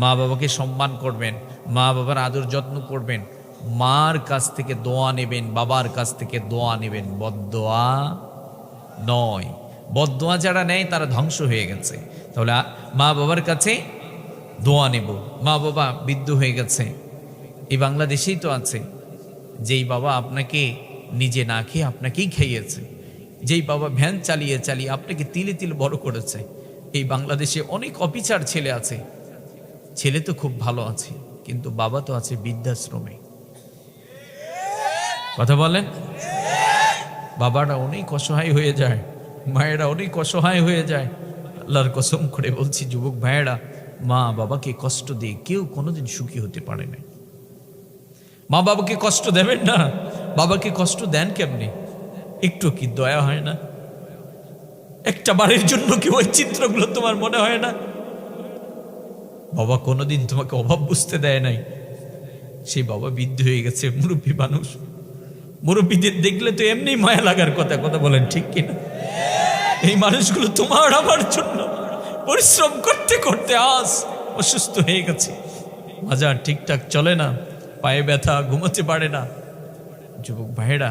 মা বাবাকে সম্মান করবেন, মা বাবার আদর যত্ন করবেন, মার কাছ থেকে দোয়া নেবেন, বাবার কাছ থেকে দোয়া নেবেন, বদদোয়া নয়। বদদোয়া যারা নেয় তারা ধ্বংস হয়ে গেছে। তাহলে মা বাবার কাছে দোয়া নেব। মা বাবা বৃদ্ধ হয়ে গেছে, এই বাংলাদেশেই তো আছে, যেই বাবা আপনাকে নিজে না খেয়ে আপনাকেই খাইয়েছে, যেই বাবা ভ্যান চালিয়ে চালিয়ে আপনাকে তিলে তিলে বড় করেছে। এই বাংলাদেশে অনেক অফিসার ছেলে আছে, ছেলে তো খুব ভালো আছে, কিন্তু বাবা তো আছে বৃদ্ধাশ্রমে। কথা বলেন। বাবারা অনেক অসহায় হয়ে যায়, মায়েরা অনেক অসহায় হয়ে যায়। আল্লাহর কসম করে বলছি যুবক ভাইয়েরা, মা বাবাকে কষ্ট দিয়ে কেউ কোনোদিন সুখী হতে পারে না। মা বাবাকে কষ্ট দেবেন না। বাবাকে কষ্ট দেন কেমনি? একটু কি দয়া হয় না? একটা বারের জন্য কি ওই চিত্রগুলো তোমার মনে হয় না? বাবা কোনোদিন তোমাকে অভাব বুঝতে দেয় নাই, সেই বাবা বৃদ্ধ হয়ে গেছে, মুরব্বী মানুষ। মুরব্বীদের দেখলে তো এমনি মায়া লাগার কথা। কথা বলেন ঠিক কিনা? এই মানুষগুলো তোমার আমার জন্য পরিশ্রম করতে করতে আজ অসুস্থ হয়ে গেছে, বাজার ঠিকঠাক চলে না, পায়ে ব্যথা, ঘুমাতে পারে না। যুবক ভাইয়েরা,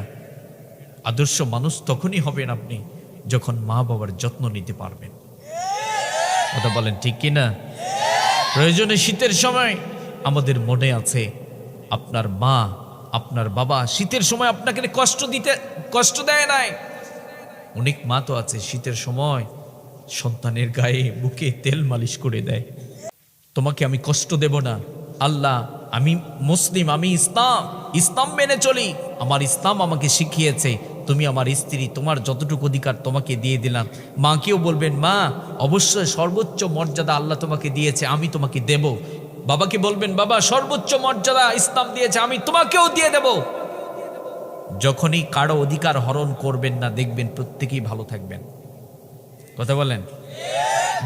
আদর্শ মানুষ তখনই হবেন আপনি যখন মা বাবার যত্ন নিতে পারবেন। কথা বলেন ঠিক কিনা? প্রয়োজনে শীতের সময় আমাদের মনে আছে আপনার মা আপনার বাবা শীতের সময় আপনাকে কষ্ট দেয় নাই। অনেক মা তো আছে শীতের সময় সন্তানের গায়ে বুকে তেল মালিশ করে দেয়। তোমাকে আমি কষ্ট দেব না, আল্লাহ, আমি মুসলিম, আমি ইসলাম মেনে চলি, আমার ইসলাম আমাকে শিখিয়েছে, তুমি আমার স্ত্রী, তোমার যতটুকু অধিকার তোমাকে দিয়ে দিলাম। মাকেও বলবেন, মা অবশ্যই সর্বোচ্চ মর্যাদা আল্লাহ তোমাকে দিয়েছে, আমি তোমাকে দেব। বাবাকে বলবেন, বাবা সর্বোচ্চ মর্যাদা ইসলাম দিয়েছে, আমি তোমাকেও দিয়ে দেব। যখনই কারো অধিকার হরণ করবেন না, দেখবেন প্রত্যেকেই ভালো থাকবেন। কথা বলেন।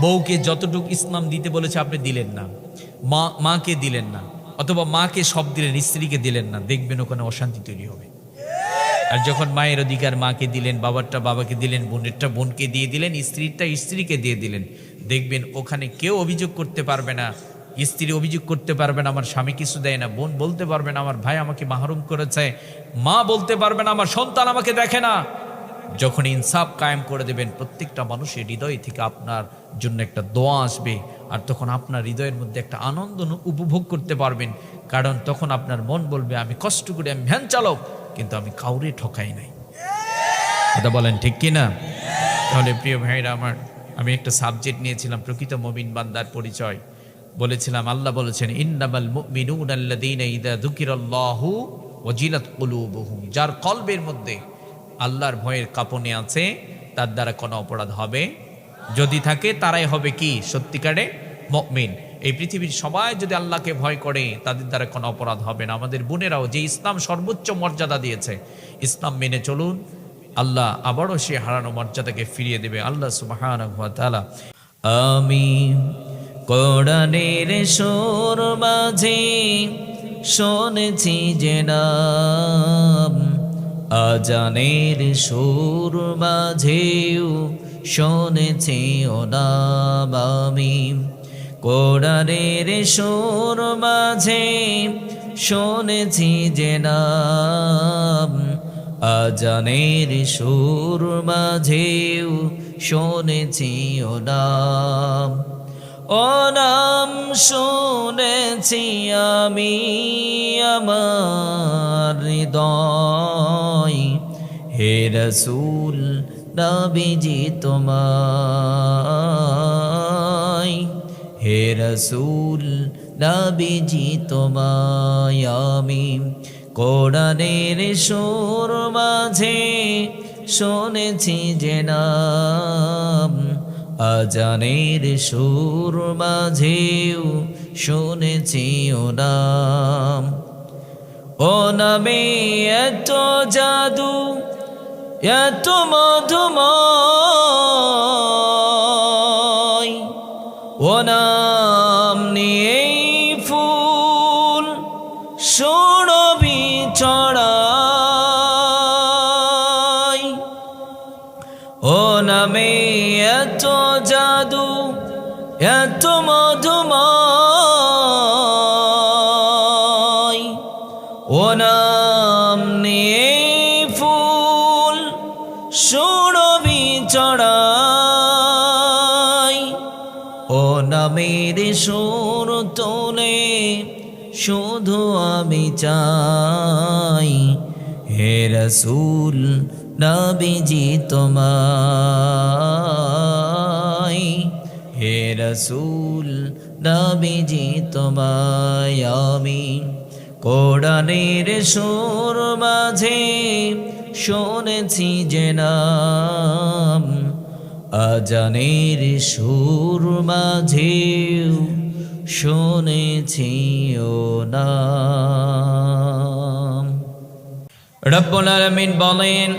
বউকে যতটুকু ইসলাম দিতে বলেছে আপনি দিলেন না, মাকে দিলেন না, অথবা মাকে সব দিলেন, স্ত্রীকে দিলেন না, দেখবেন ওখানে অশান্তি তৈরি হবে। আর যখন মায়ের অধিকার মাকে দিলেন, বাবারটা বাবাকে দিলেন, বোনেরটা বোনকে দিয়ে দিলেন, স্ত্রীরটা স্ত্রীকে দিয়ে দিলেন, দেখবেন ওখানে কেউ অভিযোগ করতে পারবে না। স্ত্রী অভিযোগ করতে পারবে না আমার স্বামী কিছু দেয় না, বোন বলতে পারবে না আমার ভাই আমাকে মাহরুম করেছে, মা বলতে পারবে না আমার সন্তান আমাকে দেখে না। যখন ইনসাফ কায়েম করে দেবেন, প্রত্যেকটা মানুষের হৃদয় থেকে আপনার জন্য একটা দোয়া আসবে, আর তখন আপনার হৃদয়ের মধ্যে একটা আনন্দ উপভোগ করতে পারবেন। কারণ তখন আপনার মন বলবে, আমি কষ্ট করে, আমি ভ্যান চালক, কিন্তু আমি কাউরে ঠকাই নাই। কথা বলেন ঠিক কিনা? তাহলে প্রিয় ভাইরা আমার, আমি একটা সাবজেক্ট নিয়েছিলাম প্রকৃত মুমিন বান্দার পরিচয়। বলেছিলাম আল্লাহ বলেছেন, ইন্নামাল মুমিনুনা আল্লাযীনা ইযা যুকিরাল্লাহু ওয়াজিলাত কুলুবুহুম, যার কলবের মধ্যে আল্লাহর ভয়ের কাঁপনে আছে, তার দ্বারা কোনো অপরাধ হবে যদি থাকে, তারাই হবে কি সত্যিকারে মুমিন। এই পৃথিবীর সবাই যদি আল্লাহকে ভয় করে, তাদের দ্বারা কোনো অপরাধ হবে না। আমাদের বোনেরাও যে ইসলাম সর্বোচ্চ মর্যাদা দিয়েছে, ইসলাম মেনে চলুন, আল্লাহ আবারও সে হারানো মর্যাদাকে ফিরিয়ে দেবে। আল্লাহ সুবহানাহু ওয়া তাআলা। আমি কোরআনের সুর মাঝে শুনেছি যে নাম, আজানের সুর মাঝেও শুনেছি ও নাম। আমি কোরআনের সুর মাঝে শুনেছি যে নাম, আজানের সুর মাঝেও শুনেছি ও নাম। ও নাম শুনেছি আমি আমার হৃদয়, হে রাসূল নবীজি তোমায়, হে রাসূল নবীজি তোমায়। আমি কোরআনের সুর মাঝে শুনেছি যে নাম, আজানের সুর মাঝেও শুনেছি ও নাম। ও নামে এত জাদু, এত মধুময়, ও নাম নিয়ে ফুল সুরভি ছড়ায়। ও নামে এত জাদু, এত মধুময়, ও নাম নিয়ে ফুল সুরভি চড়াই, ও নামের সুর তোলে শুধু আমি চাই, হে রাসূল নবীজি তোমায়, হে রাসূল নবীজি তোমায় আমি কোরআনের সুর মাঝে শুনেছি যে নাম, আজানের সুর মাঝেও শুনেছি ও নাম। রব্বুল আলামিন বলেন,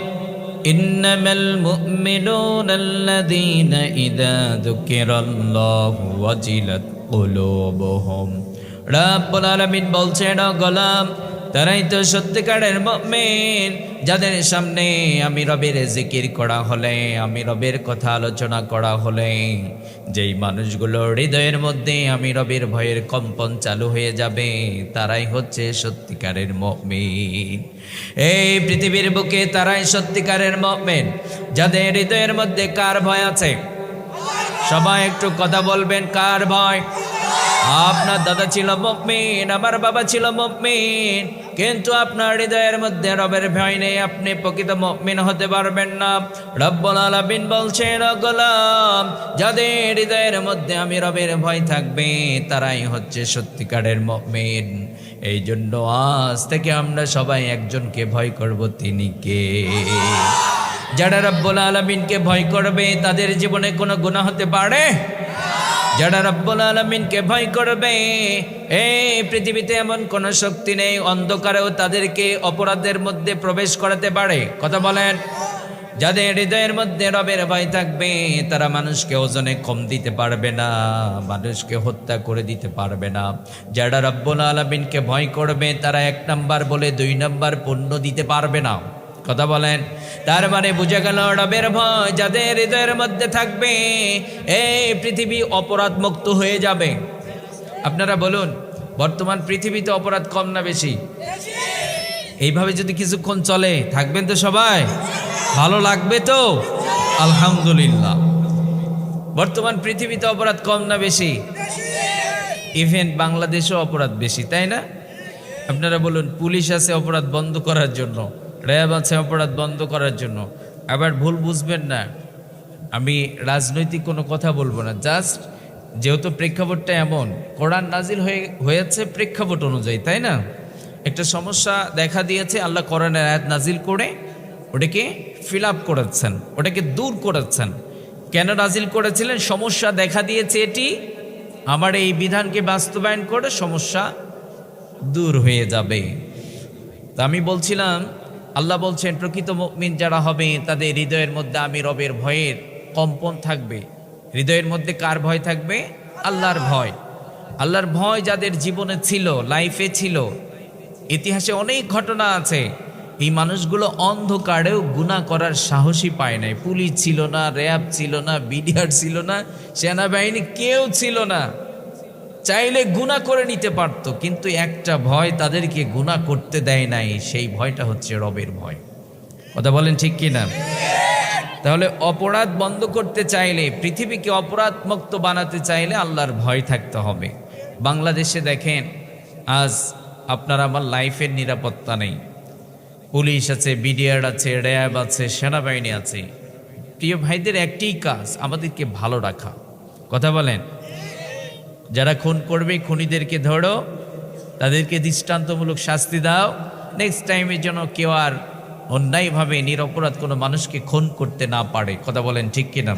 ইন্নামাল মুমিনুনাল্লাযীনা ইযা যুকিরাল্লাহু ওয়াজিলাত কুলুবুহুম। রব্বুল আলামিন বলছেন, ও গোলাম, তারাই তো সত্যিকারের মুমিন, যাদের সামনে আমি রবের জিকির করা হলে, আমি রবের কথা আলোচনা করা হলে, যেই মানুষগুলো হৃদয়ের মধ্যে আমি রবের ভয়ের কম্পন চালু হয়ে যাবে, তারাই হচ্ছে সত্যিকারের মুমিন। এই পৃথিবীর বুকে তারাই সত্যিকারের মুমিন, যাদের হৃদয়ের মধ্যে কার ভয় আছে? সবাই একটু কথা বলবেন, কার ভয়? আপনার দাদা ছিল মুমিন, আমার বাবা ছিল মুমিন, কিন্তু আপনার হৃদয়ের মধ্যে রবের ভয় নেই, আপনি প্রকৃত মুমিন হতে পারবেন না। রব্বুল আলামিন বলছেন, ও গোলাম, যাদের হৃদয়ের মধ্যে আমি রবের ভয় থাকবে, তারাই হচ্ছে সত্যিকারের মুমিন। এই জন্য আজ থেকে আমরা সবাই একজনকে ভয় করব, তিনি কে? যারা রব্বুল আলামিনকে ভয় করবে তাদের জীবনে কোনো গুনাহ হতে পারে? যারা রব্বুল আলামিনকে ভয় করবে, এই পৃথিবীতে এমন কোনো শক্তি নেই অন্ধকারেও তাদেরকে অপরাধের মধ্যে প্রবেশ করাতে পারে। কথা বলেন। যাদের হৃদয়ের মধ্যে রবের ভয় থাকবে, তারা মানুষকে ওজনে কম দিতে পারবে না, মানুষকে হত্যা করে দিতে পারবে না। যারা রব্বুল আলামিনকে ভয় করবে, তারা 1 নাম্বার বলে 2 নাম্বার পূর্ণ দিতে পারবে না। কথা বলেন। তার মানে বুঝে গেল, রবের ভয় যাদের হৃদয়ের মধ্যে থাকবে, এই পৃথিবী অপরাধ মুক্ত হয়ে যাবে। আপনারা বলুন, বর্তমান পৃথিবীতে অপরাধ কম না বেশি? এইভাবে যদি কিছুক্ষণ চলে, থাকবেন তো সবাই? ভালো লাগবে তো? আলহামদুলিল্লাহ। বর্তমান পৃথিবীতে অপরাধ কম না বেশি? ইভেন বাংলাদেশেও অপরাধ বেশি, তাই না? আপনারা বলুন, পুলিশ আছে অপরাধ বন্ধ করার জন্য, র্যাব আছে অপরাধ বন্ধ করার জন্য। আবার ভুল বুঝবেন না, আমি রাজনৈতিক কোনো কথা বলবো না, জাস্ট যেহেতু প্রেক্ষাপটটা এমন, কোরআন নাজিল হয়েছে প্রেক্ষাপট অনুযায়ী, তাই না? একটা সমস্যা দেখা দিয়েছে, আল্লাহ কোরআনের আয়াত নাজিল করে ওটাকে ফিল আপ করেছেন, ওটাকে দূর করেছেন। কেন নাজিল করেছিলেন? সমস্যা দেখা দিয়েছে, এটি আমার এই বিধানকে বাস্তবায়ন করে সমস্যা দূর হয়ে যাবে। তা আমি বলছিলাম, আল্লাহ বলছেন প্রকৃত মুমিন যারা হবে, তাদের হৃদয়ের মধ্যে আমি রবের ভয়ের কম্পন থাকবে। হৃদয়ের মধ্যে কার ভয় থাকবে? আল্লাহর ভয়। আল্লাহর ভয় যাদের জীবনে ছিল, লাইফে ছিল, ইতিহাসে অনেক ঘটনা আছে, এই মানুষগুলো অন্ধকারেও গুনাহ করার সাহসী পায় নাই। পুলিশ ছিল না, র্যাব ছিল না, বিডিআর ছিল না, সেনাবাহিনী কেউ ছিল না, চাইলে গুনাহ করে নিতে পারত, কিন্তু একটা ভয় তাদেরকে গুনাহ করতে দেয় নাই, সেই ভয়টা হচ্ছে রবের ভয়। কথা বলেন ঠিক কি না? তাহলে অপরাধ বন্ধ করতে চাইলে, পৃথিবীকে অপরাধ মুক্ত বানাতে চাইলে আল্লাহর ভয় থাকতে হবে। বাংলাদেশে দেখেন, আজ আপনার আমার লাইফের নিরাপত্তা নেই। পুলিশ আছে, বিডিআর আছে, র্যাব আছে, সেনাবাহিনী আছে। প্রিয় ভাইদের একটি কাজ, আমাদেরকে ভালো রাখা। কথা বলেন। যারা খুন করবে, খুনিদেরকে ধরো, তাদেরকে দৃষ্টান্তমূলক শাস্তি দাও। নেক্সট টাইমের জন্য কেউ আর অন্যায়ভাবে নিরপরাধ কোনো মানুষকে খুন করতে না পারে। কথা বলেন ঠিক কিনা?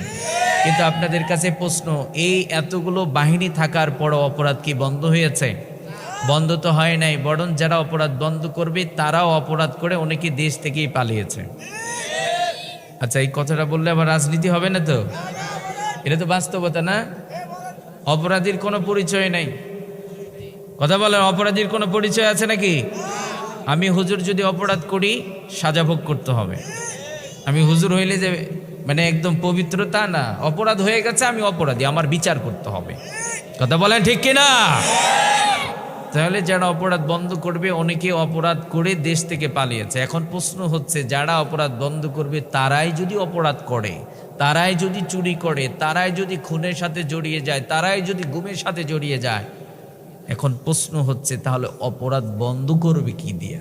কিন্তু আপনাদের কাছে প্রশ্ন, এই এতগুলো বাহিনী থাকার পরও অপরাধ কি বন্ধ হয়েছে? বন্ধ তো হয় নাই, বরং যারা অপরাধ বন্ধ করবে তারাও অপরাধ করে অনেকে দেশ থেকেই পালিয়েছে। আচ্ছা, এই কথাটা বললে আবার রাজনীতি হবে না তো? এটা তো বাস্তবতা না? অপরাধীর কোনো পরিচয় নাই। কথা বলেন, অপরাধীর কোনো পরিচয় আছে নাকি? আমি হুজুর যদি অপরাধ করি, সাজা ভোগ করতে হবে। আমি হুজুর হইলে যে মানে একদম পবিত্র তা না। অপরাধ হয়ে গেছে, আমি অপরাধী, আমার বিচার করতে হবে। কথা বলেন ঠিক কিনা? তো তাহলে যারা অপরাধ বন্ধ করবে, অনেকে অপরাধ করে দেশ থেকে পালিয়েছে। এখন প্রশ্ন হচ্ছে, যারা অপরাধ বন্ধ করবে তারাই যদি অপরাধ করে, তারাই যদি চুরি করে, তারাই যদি খুনের সাথে জড়িয়ে যায়, তারাই যদি গুমের সাথে জড়িয়ে যায়, এখন প্রশ্ন হচ্ছে তাহলে অপরাধ বন্ধ করবে কি দিয়ে?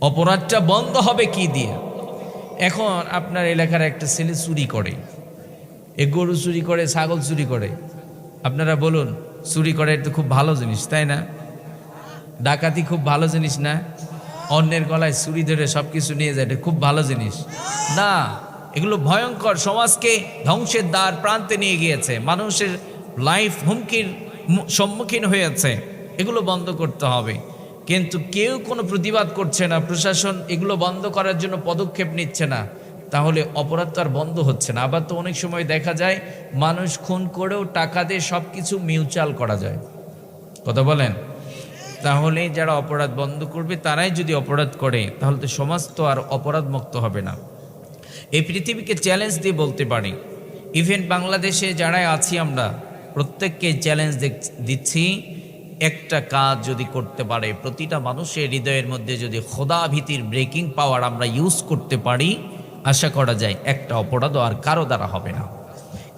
অপরাধটা বন্ধ হবে কি দিয়ে? এখন আপনার এলাকার একটা ছেলে চুরি করে, গরু চুরি করে, ছাগল চুরি করে, আপনারা বলুন চুরি করে তো খুব ভালো জিনিস, তাই না? ডাকাতি খুব ভালো জিনিস না? অন্যের গলায় ছুরি ধরে সবকিছু নিয়ে যায়, এটা খুব ভালো জিনিস না। এগুলো ভয়ঙ্কর, সমাজকে ধ্বংসের দ্বার প্রান্তে নিয়ে গিয়েছে, মানুষের লাইফ হুমকির সম্মুখীন হয়েছে। এগুলো বন্ধ করতে হবে, কিন্তু কেউ কোনো প্রতিবাদ করছে না, প্রশাসন এগুলো বন্ধ করার জন্য পদক্ষেপ নিচ্ছে না, তাহলে অপরাধ তো আর বন্ধ হচ্ছে না। আবার তো অনেক সময় দেখা যায় মানুষ খুন করেও টাকা দিয়ে সব কিছু মিউচুয়াল করা যায়, কথা বলেন। তাহলে যারা অপরাধ বন্ধ করবে তারাই যদি অপরাধ করে, তাহলে তো সমাজ তো আর অপরাধ মুক্ত হবে না। এই পৃথিবীকে চ্যালেঞ্জ দিয়ে বলতে পারি, ইভেন বাংলাদেশে যারাই আছি আমরা প্রত্যেককে চ্যালেঞ্জ দিচ্ছি, একটা কাজ যদি করতে পারে, প্রতিটা মানুষের হৃদয়ের মধ্যে যদি খোদা ভীতির ব্রেকিং পাওয়ার আমরা ইউজ করতে পারি, আশা করা যায় একটা অপরাধও আর কারো দ্বারা হবে না।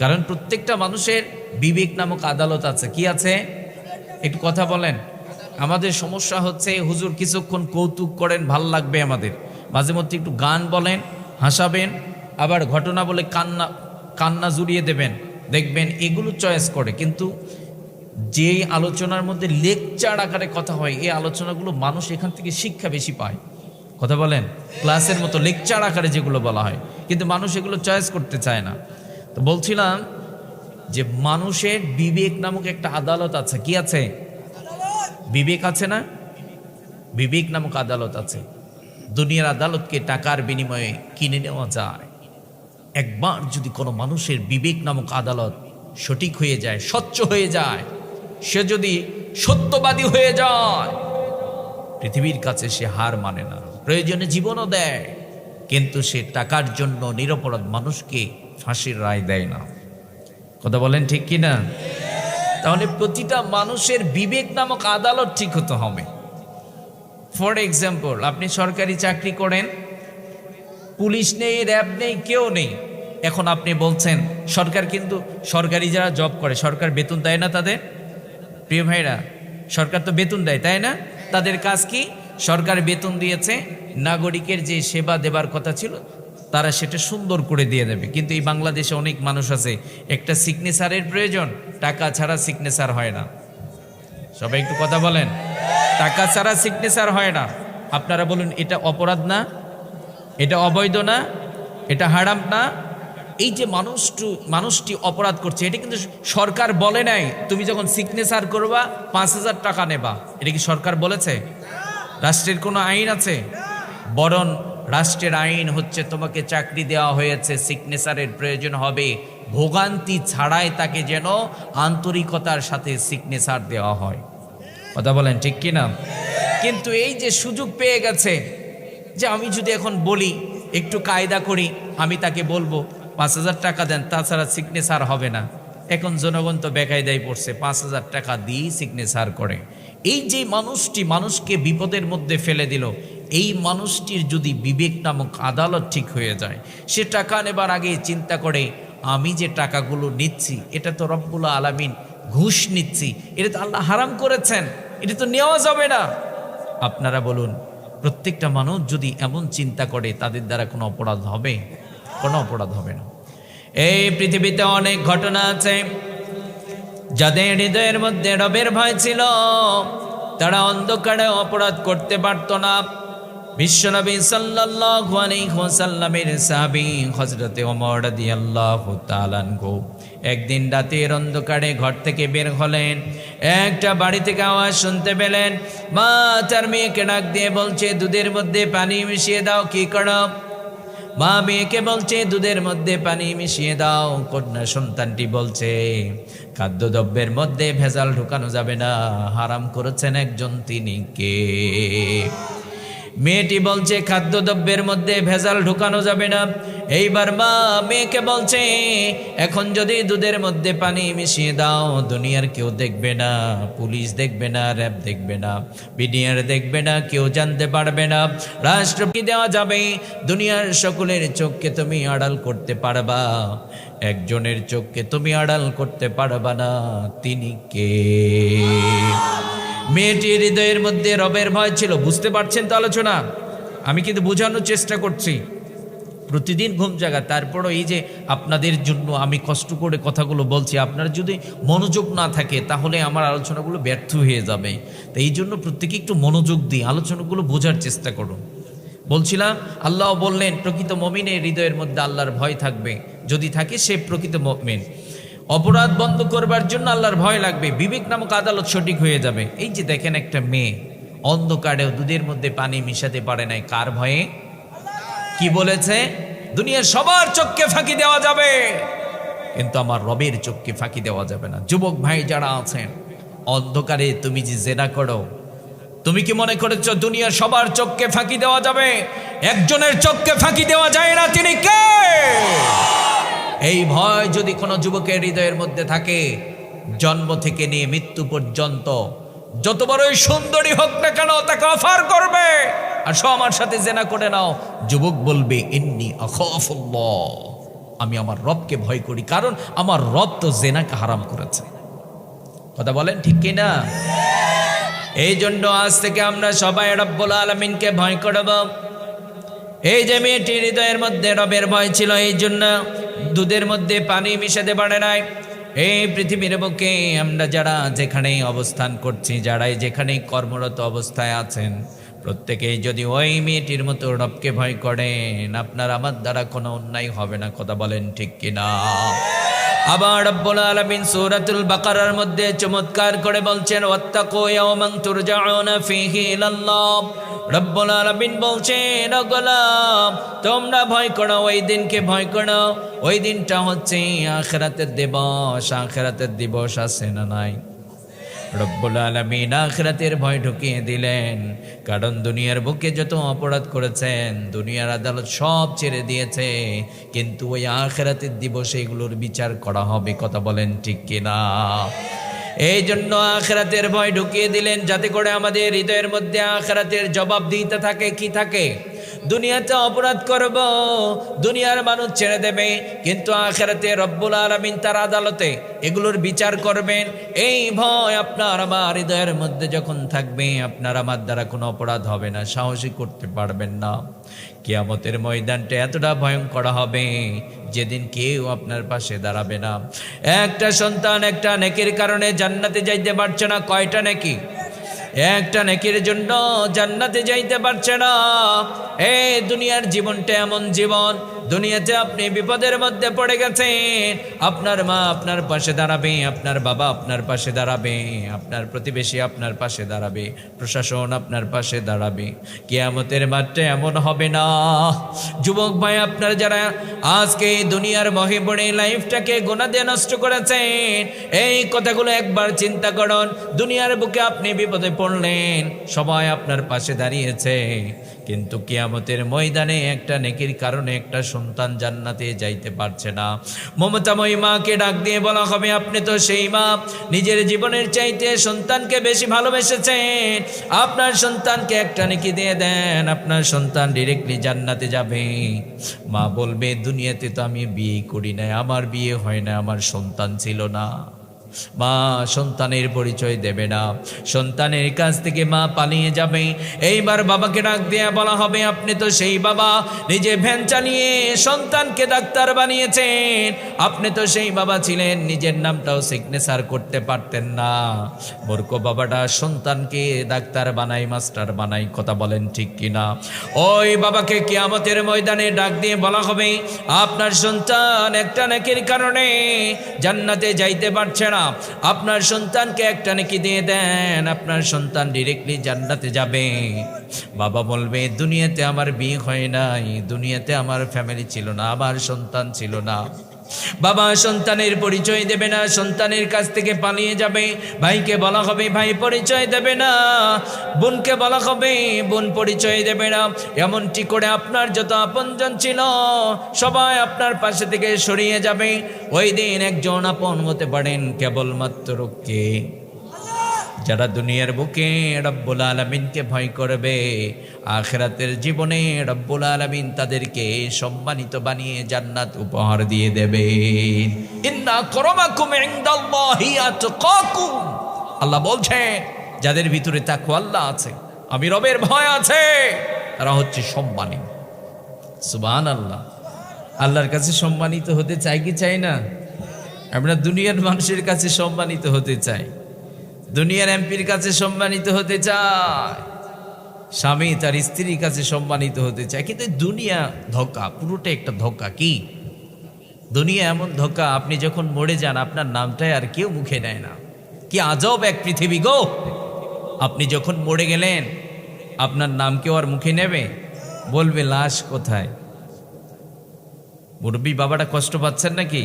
কারণ প্রত্যেকটা মানুষের বিবেক নামক আদালত আছে। কি আছে? একটু কথা বলেন। আমাদের সমস্যা হচ্ছে, হুজুর কিছুক্ষণ কৌতুক করেন, ভাল লাগবে আমাদের, মাঝে মধ্যে একটু গান বলেন, হাসাবেন, আবার ঘটনা বলে কান্না জুড়িয়ে দেবেন, দেখবেন এগুলো চয়েস করে। কিন্তু যে আলোচনার মধ্যে লেকচার আকারে কথা হয়, এই আলোচনাগুলো মানুষ এখান থেকে শিক্ষা বেশি পায়, কথা বলেন। ক্লাসের মতো লেকচার আকারে যেগুলো বলা হয়, কিন্তু মানুষ এগুলো চয়েস করতে চায় না। তো বলছিলাম যে মানুষের বিবেক নামক একটা আদালত আছে। কি আছে? বিবেক আছে না? বিবেক নামক আদালত আছে। দুনিয়ার আদালতকে টাকার বিনিময়ে কিনে নেওয়া যায়। একবার যদি কোনো মানুষের বিবেক নামক আদালত সঠিক হয়ে যায়, স্বচ্ছ হয়ে যায়, সে যদি সত্যবাদী হয়ে যায়, পৃথিবীর কাছে সে হার মানে না, প্রয়োজনে জীবনও দেয়, কিন্তু সে টাকার জন্য নিরপরাধ মানুষকে ফাঁসির রায় দেয় না, কথা বলেন ঠিক কিনা? তাহলে প্রতিটা মানুষের বিবেক নামক আদালত ঠিক হতে হবে। ফর এক্সাম্পল, আপনি সরকারি চাকরি করেন, পুলিশ নেই, র্যাব নেই, কেউ নেই। এখন আপনি বলছেন সরকার, কিন্তু সরকারি যারা জব করে সরকার বেতন দেয় না তাদের? প্রিয় ভাইরা, সরকার তো বেতন দেয়, তাই না? তাদের কাজ কি? সরকার বেতন দিয়েছে, নাগরিকের যে সেবা দেবার কথা ছিল তারা সেটা সুন্দর করে দিয়ে দেবে। কিন্তু এই বাংলাদেশে অনেক মানুষ আছে, একটা সিগনেচারের প্রয়োজন, টাকা ছাড়া সিগনেচার হয় না। সবাই একটু কথা বলেন, টাকা ছাড়া সিগনেচার হয় না। আপনারা বলুন, এটা অপরাধ না? এটা অবৈধ না? এটা হারাম না? এই যে মানুষটি অপরাধ করছে, এটা কিন্তু সরকার বলে নাই তুমি যখন সিগনেচার করবা 5,000 টাকা নেবা। এটা কি সরকার বলেছে? রাষ্ট্রের কোনো আইন আছে? বরং রাষ্ট্রের আইন হচ্ছে, তোমাকে চাকরি দেওয়া হয়েছে, সিগনেচারের প্রয়োজন হবে, ভোগান্তি ছাড়াই তাকে যেন আন্তরিকতার সাথে সিগনেচার দেওয়া হয়, কথা বলেন ঠিক কিনা? কিন্তু এই যে সুযোগ পেয়ে গেছে, যে আমি যদি এখন বলি, একটু কায়দা করি, আমি তাকে বলবো 5,000 টাকা দেন, তাছাড়া সিগনেচার হবে না। এখন জনগণ তো বেকায়দায় পড়ছে, 5,000 টাকা দিয়ে সিগনেচার করে। এই যে মানুষটি মানুষকে বিপদের মধ্যে ফেলে দিল, এই মানুষটির যদি বিবেক নামক আদালত ঠিক হয়ে যায়, সে টাকা নেবার আগে চিন্তা করে, আমি যে টাকাগুলো নিচ্ছি এটা তো রব্বুল আলামিন ঘুষ নিচ্ছি, এটা তো আল্লাহ হারাম করেছেন, এটা তো নেওয়া যাবে না। আপনারা বলুন, প্রত্যেকটা মানুষ যদি এমন চিন্তা করে, তাদের দ্বারা কোনো অপরাধ হবে? কোনো অপরাধ হবে না। এই পৃথিবীতে অনেক ঘটনা আছে, যাদের হৃদয়ের মধ্যে রবের ভয় ছিল, তারা অন্ধকারে অপরাধ করতে পারত না। বিশ্বনবী সাল্লাল্লাহু আলাইহি ওয়াসাল্লামের সাহাবী হযরত ওমর রাদিয়াল্লাহু তাআলা আনহু একদিন রাতের অন্ধকারে ঘর থেকে বের হলেন, একটা বাড়ি থেকে আওয়াজ শুনতে পেলেন, মা তার মেয়েকে ডাক দিয়ে বলছে, দুধের মধ্যে পানি মিশিয়ে দাও। কি করো? মা মেয়েকে বলছে, দুধের মধ্যে পানি মিশিয়ে দাও। কন্যা সন্তানটি বলছে, খাদ্যদ্রব্যের মধ্যে ভেজাল ঢুকানো যাবে না, হারাম করেছেন একজন, তিনি কে? মেয়েটি বলছে খাদ্যদ্রব্যের মধ্যে ভেজাল ঢুকানো যাবে না। এইবার মা মেয়েকে বলছে এখন যদি দুধের মধ্যে পানি মিশিয়ে দাও দুনিয়ার কেউ দেখবে না, পুলিশ দেখবে না, র্যাব দেখবে না, বিডিআর দেখবে না, কেউ জানতে পারবে না, রাষ্ট্রপতি দেওয়া যাবে, দুনিয়ার সকলের চোখকে তুমি আড়াল করতে পারবা, একজনের চোখকে তুমি আড়াল করতে পারবা না, তিনি কে? মেয়েটির হৃদয়ের মধ্যে রবের ভয় ছিল। বুঝতে পারছেন তো আলোচনা? আমি কিন্তু বোঝানোর চেষ্টা করছি। প্রতিদিন ঘুম জাগা, তারপরও এই যে আপনাদের জন্য আমি কষ্ট করে কথাগুলো বলছি, আপনার যদি মনোযোগ না থাকে তাহলে আমার আলোচনাগুলো ব্যর্থ হয়ে যাবে। তো এই জন্য প্রত্যেকে একটু মনোযোগ দিয়ে আলোচনাগুলো বোঝার চেষ্টা করুন। বলছিলাম আল্লাহ বললেন প্রকৃত মমিনের হৃদয়ের মধ্যে আল্লাহর ভয় থাকবে, যদি থাকে সে প্রকৃত মমিন। অপরাধ বন্ধ করবার জন্য আল্লাহর ভয় লাগবে, বিবেক নামক আদালত সঠিক হয়ে যাবে। এই যে দেখেন একটা মেয়ে অন্ধকারেও দুধের মধ্যে পানি মিশাতে পারে নাই, কার ভয়ে? কি বলেছে? দুনিয়ার সবার চোখকে ফাঁকি দেওয়া যাবে কিন্তু আমার রবের চোখকে ফাঁকি দেওয়া যাবে না। যুবক ভাই যারা আছেন, অন্ধকারে তুমি যে জেনা করো, তুমি কি মনে করেছো দুনিয়ার সবার চোখকে ফাঁকি দেওয়া যাবে? একজনের চোখকে ফাঁকি দেওয়া যায় না, তিনি কে? এই ভয় যদি কোনো যুবকের হৃদয়ের মধ্যে থাকে, জন্ম থেকে নিয়ে মৃত্যু পর্যন্ত যত বড়ই সুন্দরী হোক না কেন তাকে অফার করবে আসো আমার সাথে জেনা করে নাও। যুবক বলবে ইন্নী আখাফুল্লাহ, আমি আমার রবকে ভয় করি, কারণ আমার রব তো জেনাকে হারাম করেছে। কথা বলেন ঠিক কি না? এই জন্য আজ থেকে আমরা সবাই রব্বুল আলামিনকে ভয় করব। এই যে মেয়েটির হৃদয়ের মধ্যে রবের ভয় ছিল, এই জন্য দুধের মধ্যে পানি মিশাতে পারে নাই। এই পৃথিবীর বুকে আমরা যারা যেখানেই অবস্থান করছি, যারাই যেখানেই কর্মরত অবস্থায় আছেন, প্রত্যেকেই যদি ওই মেয়েটির মতো রবকে ভয় করেন, আপনার আমার দ্বারা কোনো অন্যায় হবে না। কথা বলেন ঠিক কিনা? আবার রব্বুল আলামিন সূরাতুল বাকারার মধ্যে চমৎকার করে বলছেন ওয়াত্তাকু ইয়াওমান তুরজাউনা ফীহি ইলাল্লাহ। রব্বুল আলামিন বলছেন ও গোলাম, তোমরা ভয় করো ওই দিনকে, ভয় করো ওই দিনটা হচ্ছে আখিরাতের দিবস। আখিরাতের দিবস আছে না নাই? রব্বুল আলামিন আখিরাতের ভয় ঢুকিয়ে দিলেন, কারণ দুনিয়ার বুকে যত অপরাধ করেছেন দুনিয়ার আদালত সব ছেড়ে দিয়েছে, কিন্তু ওই আখিরাতের দিবসে এগুলোর বিচার করা হবে। কথা বলেন ঠিক কিনা? এই জন্য আখিরাতের ভয় ঢুকিয়ে দিলেন, যাতে করে আমাদের হৃদয়ের মধ্যে আখিরাতের জবাব দিতে থাকে। কি থাকে? দুনিয়াতে অপরাধ করব, দুনিয়ার মানুষ ছেড়ে দেবে, কিন্তু আখিরাতে রব্বুল আলামিন তার আদালতে এগুলোর বিচার করবেন। এই ভয় আপনার আমার হৃদয়ের মধ্যে যখন থাকবে, আপনার আমার দ্বারা কোনো অপরাধ হবে না, সাহসী করতে পারবেন না। কিয়ামতের ময়দানটা এতটা ভয়ঙ্কর হবে যেদিন কেউ আপনার পাশে দাঁড়াবে না। একটা সন্তান একটা নেকির কারণে জান্নাতে যাইতে পারছে না। কয়টা নেকি? একটা নেকির জন্য জান্নাতে যাইতে পারছে না। এই দুনিয়ার জীবনটা এমন জীবন, দুনিয়াতে আপনি বিপদের মধ্যে পড়ে গেছেন, আপনার মা আপনার পাশে দাঁড়াবে, আপনার বাবা আপনার পাশে দাঁড়াবে, আপনার প্রতিবেশী আপনার পাশে দাঁড়াবে, প্রশাসন আপনার পাশে দাঁড়াবে। কিয়ামতের মাঠে এমন হবে না। যুবক ভাই, আপনার যারা আজকে দুনিয়ার মহে পড়ে লাইফটাকে গুনাহ দিয়ে নষ্ট করেছেন, এই কথাগুলো একবার চিন্তা করুন। দুনিয়ার বুকে আপনি বিপদে পড়লেন, সবাই আপনার পাশে দাঁড়িয়েছে, কিন্তু কিয়ামতের ময়দানে একটা নেকির কারণে একটা সন্তান জান্নাতে যাইতে পারছে না। মমতাময়ী মাকে ডাক দিয়ে বলা হবে, আপনি তো সেই মা, নিজের জীবনের চাইতে সন্তানকে বেশি ভালোবেসেছেন, আপনার সন্তানকে একটা নেকি দিয়ে দেন, আপনার সন্তান ডিরেক্টলি জান্নাতে যাবে। মা বলবে, দুনিয়াতে তো আমি বিয়ে করি নাই, আমার বিয়ে হয় না, আমার সন্তান ছিল না। মা সন্তানের পরিচয় দেবে না, সন্তানের কাছ থেকে মা পালিয়ে যাবে। এইবার বাবাকে ডাক দিয়ে বলা হবে, আপনি তো সেই বাবা, নিজে ভ্যান চালিয়ে সন্তানকে ডাক্তার বানিয়েছেন, আপনি তো সেই বাবা ছিলেন, নিজের নামটাও সিগনেচার করতে পারতেন না। মূর্খ বাবাটা সন্তানকে ডাক্তার বানাই, মাস্টার বানাই। কথা বলেন ঠিক কিনা? ওই বাবাকে কিয়ামতের ময়দানে ডাক দিয়ে বলা হবে, আপনার সন্তান একটা নেকির কারণে জান্নাতে যাইতে পারছে না, আপনার সন্তানকে একটা নেকি দিয়ে দেন, আপনার সন্তান ডিরেক্টলি জান্নাতে যাবে। বাবা বলবে, দুনিয়াতে আমার বিয়ে হয় নাই, দুনিয়াতে আমার ফ্যামিলি ছিল না, আমার সন্তান ছিল না, বাবা সন্তানের পরিচয় দেবে না, সন্তানের কাছ থেকে পালিয়ে যাবে। ভাইকে বলা হবে ভাই পরিচয় দেবে না, বোনকে বলা হবে বোন পরিচয় দেবে না। এমনটি করে আপনার যত আপনজন ছিল সবাই আপনার পাশে থেকে সরিয়ে যাবে। ওই দিন একজন আপন হতে পারেন কেবলমাত্র কে? যারা দুনিয়ার বুকে রব্বুল আলামিনকে ভয় করবে, আখিরাতের জীবনে রব্বুল আলামিন তাদেরকে সম্মানিত বানিয়ে জান্নাত উপহার দিয়ে দেবেন। ইন্না আকরামাকুম ইনদাল্লাহি আতকাকুম। আল্লাহ বলছেন যাদের ভিতরে তাকওয়া আল্লাহ আছে, আমি রবের ভয় আছে, তারা হচ্ছে সম্মানিত। সুবহানাল্লাহ। আল্লাহর কাছে সম্মানিত হতে চাই কি চাই না? আমরা দুনিয়ার মানুষের কাছে সম্মানিত হতে চাই, দুনিয়ার এমপির কাছে সম্মানিত হতে চায়, স্বামী তার স্ত্রীর কাছে সম্মানিত হতে চায়। কিন্তু দুনিয়া ধোঁকা, পুরোটা একটা ধোঁকা। কি দুনিয়া এমন ধোঁকা, আপনি যখন মরে যান আপনার নামটাই আর কেউ মুখে নেয় না। কি আজব এক পৃথিবী গো! আপনি যখন মরে গেলেন আপনার নাম কেউ আর মুখে নেবে? বলবে লাশ কোথায়? মুরব্বী বাবাটা কষ্ট পাচ্ছেন নাকি?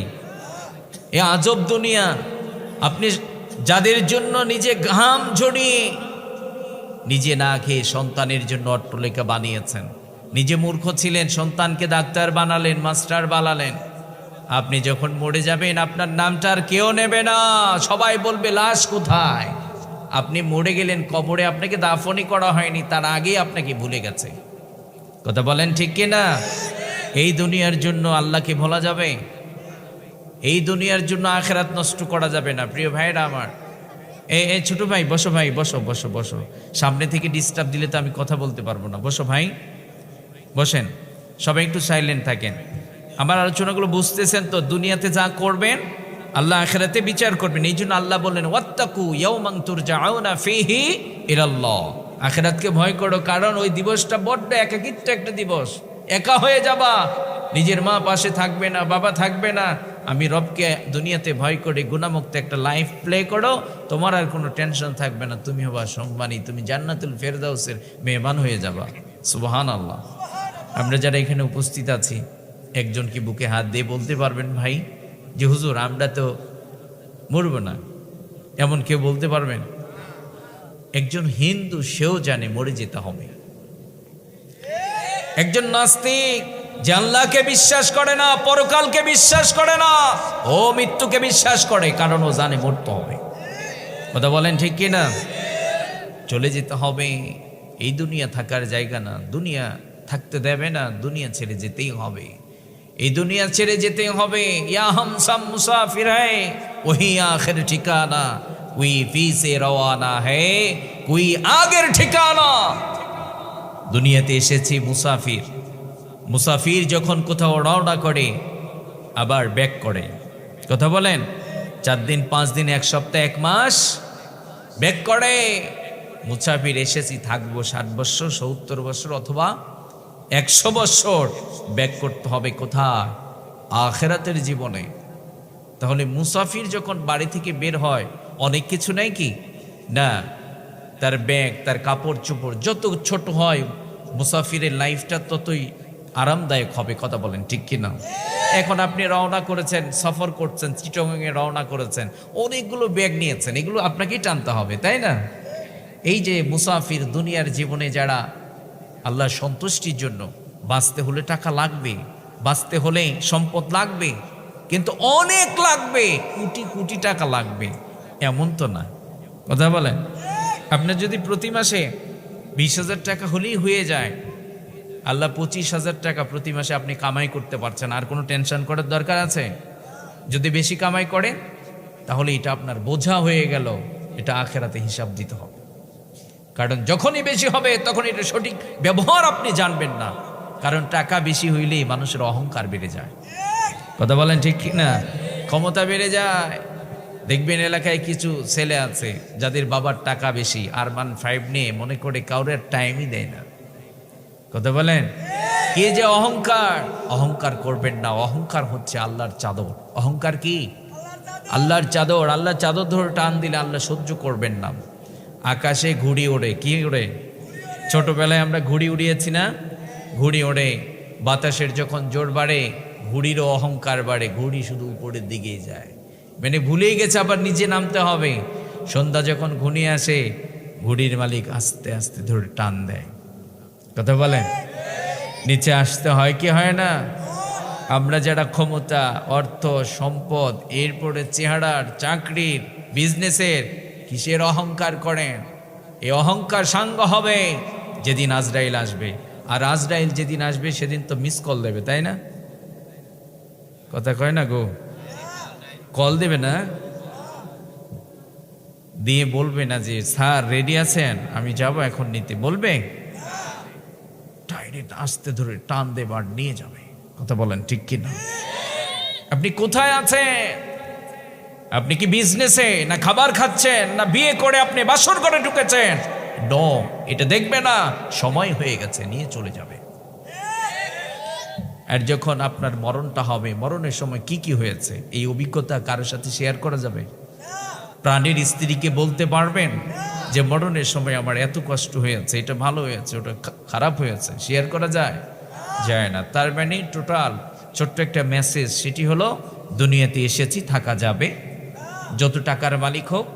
এ আজব দুনিয়া। আপনি যাদের জন্য নিজে ঘাম ঝরিয়ে নিজে না খেয়ে সন্তানের জন্য অট্টলিকা বানিয়েছেন, নিজে মূর্খ ছিলেন, সন্তানকে ডাক্তার বানালেন, মাস্টার বানালেন, আপনি যখন মরে যাবেন আপনার নামটা আর কেউ নেবে না। সবাই বলবে লাশ কোথায়? আপনি মরে গেলেন, কবরে আপনাকে দাফনই করা হয়নি, তার আগেই আপনাকে ভুলে গেছে। কথা বলেন ঠিক কিনা? এই দুনিয়ার জন্য আল্লাহকে ভোলা যাবে? এই দুনিয়ার জন্য আখিরাত নষ্ট করা যাবে না। প্রিয় ভাইরা আমার, এই ছোট ভাই বসো, ভাই বসো বসো বসো। সামনে থেকে ডিস্টার্ব দিলে তো আমি কথা বলতে পারবো না। বসো ভাই, বসেন। সবাই একটু সাইলেন্ট থাকেন। আমার আলোচনাগুলো বুঝতেছেন তো? দুনিয়াতে যা করবেন আল্লাহ আখিরাতে বিচার করবেন। এই জন্য আল্লাহ বললেন ওয়াত্তাকু ইয়াওমান তুরজাউনা ফীহি ইলাল্লাহ। আখিরাতকে ভয় করো, কারণ ওই দিবসটা বড্ড একাকিত্ব একটা দিবস। একা হয়ে যাবা, নিজের মা পাশে থাকবে না, বাবা থাকবে না। আমি রবকে দুনিয়াতে ভয় করে গুনাহমুক্ত একটা লাইফ প্লে করো, তোমার আর কোনো টেনশন থাকবে না, তুমি হবা সম্মানী, তুমি জান্নাতুল ফেরদাউসের মেহমান হয়ে যাবা। সুবহানাল্লাহ। আমরা যারা এখানে উপস্থিত আছি, একজন কি বুকে হাত দিয়ে বলতে পারবেন ভাই যে হুজুর আমরা তো মরব না? এমন কেউ বলতে পারবেন? একজন হিন্দু সেও জানে মরে যেতে হবে। একজন নাস্তিক যে আল্লাহকে বিশ্বাস করে না, পরকালকে বিশ্বাস করে না, ও মৃত্যুকে বিশ্বাস করে, কারণ ও জানে মরতে হবে। কথা বলেন ঠিক কি না? চলে যেতে হবে। এই দুনিয়া থাকার জায়গা না, দুনিয়া থাকতে দেবে না, দুনিয়া ছেড়ে যেতেই হবে। এই দুনিয়া ছেড়ে যেতে হবে। ইয়া হামসাম মুসাফির হ্যায় ওহি আখির ঠিকানা, কুই ফি সে রওয়ানা হ্যায় কুই আগের ঠিকানা। দুনিয়াতে এসেছি মুসাফির। মুসাফির যখন কোথাও রওনা করে আবার ব্যাক করে। কথা বলেন, 4 দিন 5 দিন 1 সপ্তাহ 1 মাস ব্যাক করে। মুসাফির এসেছি থাকবো 60 বছর 70 বছর অথবা 100 বছর, ব্যাক করতে হবে কোথায়? আখিরাতের জীবনে। তাহলে মুসাফির যখন বাড়ি থেকে বের হয় অনেক কিছু নেই কি না, তার ব্যাগ, তার কাপড় চোপড় যত ছোট হয় মুসাফিরের লাইফটা ততই আরামদায়ক হবে। কথা বলেন ঠিক কিনা? এখন আপনি রওনা করেছেন, সফর করছেন, চিটাগংয়ে রওনা করেছেন, অনেকগুলো ব্যাগ নিয়েছেন, এগুলো আপনাকেই টানতে হবে, তাই না? এই যে মুসাফির দুনিয়ার জীবনে যারা আল্লাহ সন্তুষ্টির জন্য, বাঁচতে হলে টাকা লাগবে, বাঁচতে হলে সম্পদ লাগবে, কিন্তু অনেক লাগবে, কোটি কোটি টাকা লাগবে, এমন তো না। কথা বলেন, আপনার যদি প্রতি মাসে 20,000 টাকা হলেই হয়ে যায়, আল্লাহ 25,000 টাকা প্রতি মাসে আপনি কামাই করতে পারছেন, আর কোনো টেনশন করার দরকার আছে? যদি বেশি কামাই করেন তাহলে এটা আপনার বোঝা হয়ে গেল, এটা আখিরাতে হিসাব দিতে হবে। কারণ যখনই বেশি হবে তখন এটা সঠিক ব্যবহার আপনি জানবেন না। কারণ টাকা বেশি হইলেই মানুষের অহংকার বেড়ে যায়। কথা বলেন ঠিক না? ক্ষমতা বেড়ে যায়। দেখবেন এলাকায় কিছু ছেলে আছে যাদের বাবার টাকা বেশি, আরমান 5 নিয়ে মনে করে কাউরের টাইমই দেয় না। কথা বলেন, কে যে অহংকার! অহংকার করবেন না। অহংকার হচ্ছে আল্লাহর চাদর। অহংকার কি? আল্লাহর চাদর। আল্লাহর চাদর ধরে টান দিলে আল্লাহ সহ্য করবেন না। আকাশে ঘুড়ি ওড়ে, কি ওড়ে? ছোটবেলায় আমরা ঘুড়ি উড়িয়েছি না? ঘুড়ি ওড়ে, বাতাসের যখন জোর বাড়ে ঘুড়িরও অহংকার বাড়ে, ঘুড়ি শুধু উপরের দিকেই যায়, মানে ভুলেই গেছে আবার নিচে নামতে হবে। সন্ধ্যা যখন ঘনিয়ে আসে, ঘুড়ির মালিক আস্তে আস্তে ধরে টান দেয়। কথা বলেন, নিচে আসতে হয় কি হয় না? আমরা যারা ক্ষমতা, অর্থ, সম্পদ, এরপরে চেহারার, চাকরির, বিজনেসের, কিসের অহংকার করেন, এই অহংকার সাঙ্গ হবে যেদিন আজরাইল আসবে। আর আজরাইল যেদিন আসবে সেদিন তো মিস কল দেবে, তাই না? কথা কয় না গো? কল দেবে না, দিয়ে বলবে না যে স্যার রেডি আছেন, আমি যাব এখন নিতে, বলবে? ডাইরেক্ট আস্তে ধরে টান দেবে আর নিয়ে যাবে। কথা বলেন ঠিক কিনা? আপনি কোথায় আছেন? আপনি কি বিজনেসে, না খাবার খাচ্ছেন, না বিয়ে করে আপনি বাসর করে ঢুকেছেন? নো, এটা দেখবে না, সময় হয়ে গেছে, নিয়ে চলে যাবে। আর যখন আপনার মরণটা হবে, মরণের সময় কি কি হয়েছে এই অভিজ্ঞতা কারোর সাথে শেয়ার করা যাবে? প্রাণীর স্ত্রীকে বলতে পারবেন যে মরণের সময় আমার এত কষ্ট হয়েছে, এটা ভালো হয়েছে, ওটা খারাপ হয়েছে? শেয়ার করা যায়? যায় না। তার মানে টোটাল ছোট্ট একটা মেসেজ, সেটি হলো দুনিয়াতে এসেছি, থাকা যাবে। যত টাকার মালিক হোক,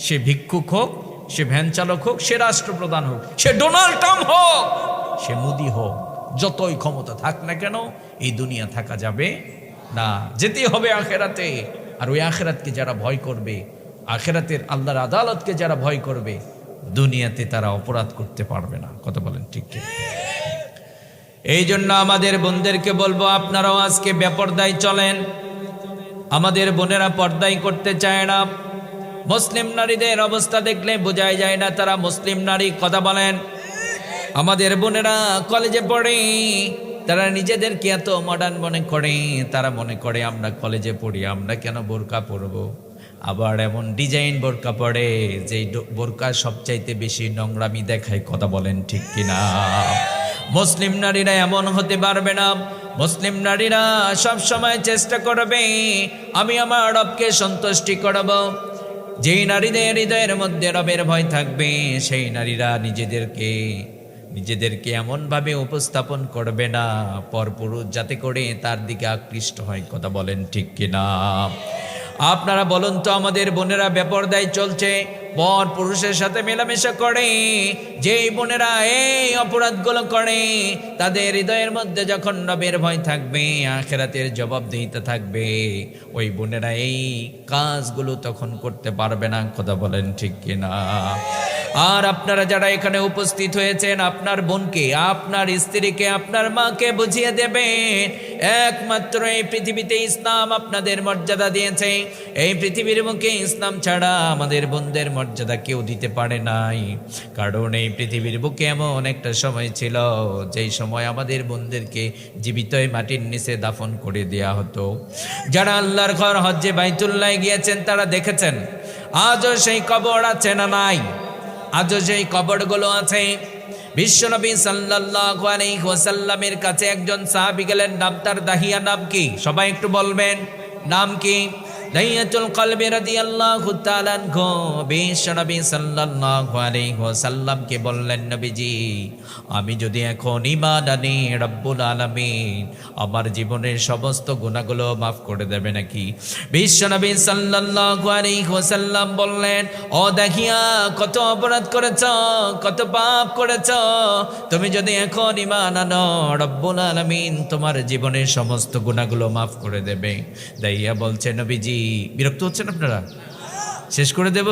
সে ভিক্ষুক হোক, সে ভ্যান চালক হোক, সে রাষ্ট্রপ্রধান হোক, সে ডোনাল্ড ট্রাম্প হোক, সে মোদি হোক, যতই ক্ষমতা থাক না কেন, এই দুনিয়া থাকা যাবে না, যেতেই হবে আখেরাতে। আর ওই আখেরাতকে যারা ভয় করবে, আখেরাতের আল্লাহর আদালতকে যারা ভয় করবে, দুনিয়াতে তারা অপরাধ করতে পারবে না। কথা বলেন ঠিক কি? এই জন্য আমাদের বোনদেরকে বলবো, আপনারাও আজকে বেপরদায় চলেন। আমাদের বোনেরা পর্দাই করতে চায় না। মুসলিম নারীদের অবস্থা দেখলে বোঝাই যায় না তারা মুসলিম নারী। কথা বলেন। আমাদের বোনেরা কলেজে পড়ে, তারা নিজেদেরকে এত মডার্ন মনে করে, তারা মনে করে আমরা কলেজে পড়ি, আমরা কেন বোরকা পরবো? আবার এমন ডিজাইন বোরকা পরে যে বোরকা সবচাইতে বেশি নোংরামি দেখায়। কথা বলেন ঠিক কিনা? মুসলিম নারীরা এমন হতে পারবে না। মুসলিম নারীরা সব সময় চেষ্টা করবে আমি আমার রবকে সন্তুষ্টি করব। যেই নারীদের হৃদয়ের মধ্যে রবের ভয় থাকবে, সেই নারীরা নিজেদেরকে এমনভাবে উপস্থাপন করবে না পরপুরুষ, যাতে করে তার দিকে আকৃষ্ট হয়। কথা বলেন ঠিক কিনা? আপনারা বলুন তো, আমাদের বোনেরা বেপরদায় চলছে, পর পুরুষের সাথে মেলামেশা করে। যেই বোনেরা এই অপরাধগুলো করে, তাদের হৃদয়ের মধ্যে যখন রবের ভয় থাকবে, আখিরাতের জবাবদিহিতা থাকবে, ওই বোনেরা এই কাজগুলো তখন করতে পারবে না। কথা বলেন ঠিক কিনা? আর আপনারা যারা এখানে উপস্থিত হয়েছেন, আপনার বোনকে, আপনার স্ত্রীকে, আপনার মাকে বুঝিয়ে দেবেন, একমাত্র এই পৃথিবীতে ইসলাম আপনাদের মর্যাদা দিয়েছে। এই পৃথিবীর মুখে ইসলাম ছাড়া আমাদের বোনদের মর্যাদা কেউ দিতে পারে নাই। কারণ এই পৃথিবীর বুকে এমন একটা সময় ছিল, যেই সময় আমাদের বোনদেরকে জীবিত মাটির নিচে দাফন করে দেয়া হতো। যারা আল্লাহর ঘর হজ্জে বাইতুল্লাহ গিয়েছেন, তারা দেখেছেন আজও সেই কবর আছে না নাই? আজও সেই কবরগুলো আছে। বিশ্বনবী সাল্লাল্লাহু আলাইহি ওয়াসাল্লামের কাছে একজন সাহাবী গেলেন, নাম তার দাহিয়া। নাম কি? সবাই একটু বলবেন, নাম কি? দাহিয়াতুল কলবি রাদিয়াল্লাহু তাআলা আনহু বিশ্বনবী সাল্লাল্লাহু আলাইহি ওয়াসাল্লামকে বললেন, নবীজি, আমি যদি এখন ঈমান আনি, রব্বুল আলামিন আমার জীবনের সমস্ত গুনাহগুলো মাফ করে দেবে নাকি? বিশ্বনবী সাল্লাল্লাহু আলাইহি ওয়াসাল্লাম বললেন, ও দাহিয়া, কত অপরাধ করেছ, কত পাপ করেছ, তুমি যদি এখন ঈমান আনো, রব্বুল আলামিন তোমার জীবনের সমস্ত গুনাহগুলো মাফ করে দেবে। দাহিয়া বলছে, নবীজি, বিরক্ত হচ্ছেন আপনারা? শেষ করে দেব?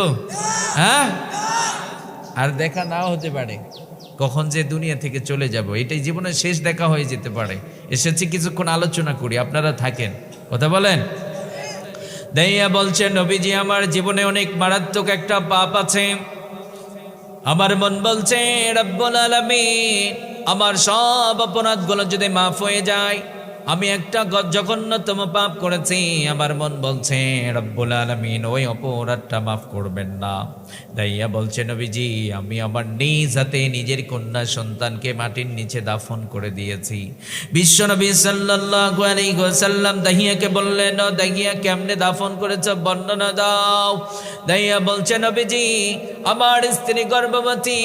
হ্যাঁ, আর দেখা নাও হতে পারে, কখন যে দুনিয়া থেকে চলে যাব, এটাই জীবনের শেষ দেখা হয়ে যেতে পারে। এসেছি কিছুক্ষণ আলোচনা করি, আপনারা থাকেন। কথা বলেন। দাইয়া বলছে, নবীজি, আমার জীবনে অনেক মারাত্মক একটা পাপ আছে। আমার মন বলছে, রব্বুল আলামিন আমার সব অপরাধগুলো যদি মাফ হয়ে যায়, আমি একটা জঘন্যতম পাপ করেছি, আমার মন বলছে রব্বুল আলামিন ওই অপরাধটা মাফ করবেন না। দাইয়া বলছে, নবীজি, আমি আমার নিজ হাতে নিজের কন্যা সন্তানকে মাটির নিচে দাফন করে দিয়েছি। বিশ্বনবী সাল্লাল্লাহু আলাইহি ওয়াসাল্লাম দাহিয়াকে বললেন, দাহিয়া, কেমনে দাফন করেছ, বর্ণনা দাও। দাইয়া বলছে, নবীজি, আমার স্ত্রী গর্ভবতী,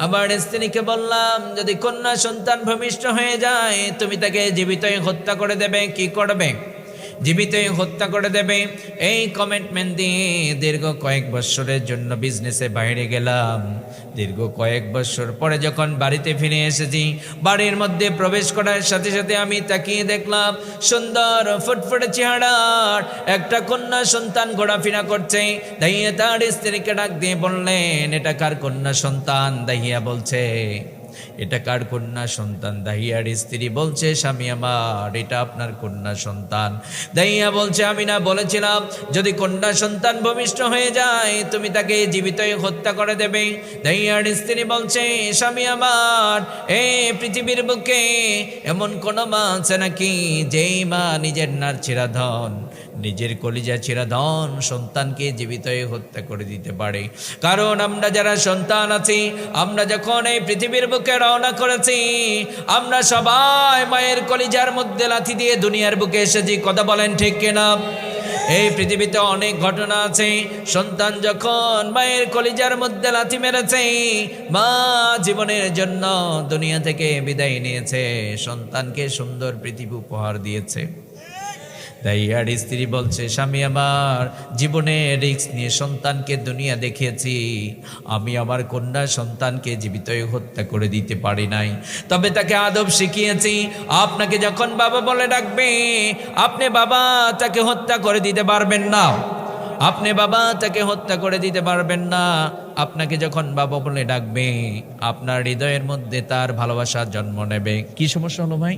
আমার স্ত্রীকে বললাম যদি কন্যা সন্তান ভূমিষ্ঠ হয়ে যায়, তুমি তাকে জীবিত হত্যা করে দেবে। কি করবে? জীবিতই হত্যা করে দেবে। এই কমিটমেন্ট দিয়ে দীর্ঘ কয়েক বছরের জন্য বিজনেসে বাইরে গেলাম। দীর্ঘ কয়েক বছর পরে যখন বাড়িতে ফিরে এসেছি, বাড়ির মধ্যে প্রবেশ করার সাথে সাথে আমি তাকিয়ে দেখলাম সুন্দর ফুটফুটে চেহারার একটা কন্যা সন্তান ঘোরাফেরা করছে। দাহিয়া তার স্ত্রীকে ডাক দিয়ে বললেন, এটা কার কন্যা সন্তান? দাহিয়া বলছে, এটা কার কন্যা সন্তান? দাহিয়ার স্ত্রী বলছে, স্বামী আমার, এটা আপনার কন্যা সন্তান। দাহিয়া বলছে, আমি না বলেছিলাম যদি কন্যা সন্তান ভূমিষ্ঠ হয়ে যায় তুমি তাকে জীবিতই হত্যা করে দেবে? দাহিয়ার স্ত্রী বলছে, স্বামী আমার, এই পৃথিবীর বুকে এমন কোন মা আছে নাকি যেই মা নিজের নার ছেঁড়া ধন, নিজের কলিজা ছেঁড়া ধন সন্তানকে জীবিতই হত্যা করে দিতে পারে? কারণ আমরা যারা সন্তান আছি, আমরা যখন এই পৃথিবীর বুকে রওনা করেছি, আমরা সবাই মায়ের কলিজার মধ্যে লাথি দিয়ে দুনিয়ার বুকে এসেছি। কথা বলেন ঠিক কিনা? এই পৃথিবীতে অনেক ঘটনা আছে, সন্তান যখন মায়ের কলিজার মধ্যে লাথি মেরেছে, মা জীবনের জন্য দুনিয়া থেকে বিদায় নিয়েছে, সন্তানকে সুন্দর পৃথিবী উপহার দিয়েছে। দাহিয়ার স্ত্রী বলছে, স্বামী আমার, জীবনে রিস্ক নিয়ে সন্তানকে দুনিয়া দেখিয়েছি, আমি আমার কন্যা সন্তানকে জীবিতই হত্যা করে দিতে পারি নাই। তবে তাকে আদব শিখিয়েছি, আপনাকে যখন বাবা বলে ডাকবে আপনি বাবা তাকে হত্যা করে দিতে পারবেন না। আপনি বাবা তাকে হত্যা করে দিতে পারবেন না। আপনাকে যখন বাবা বলে ডাকবে আপনার হৃদয়ের মধ্যে তার ভালোবাসার জন্ম নেবে। কি সমস্যা হলো ভাই?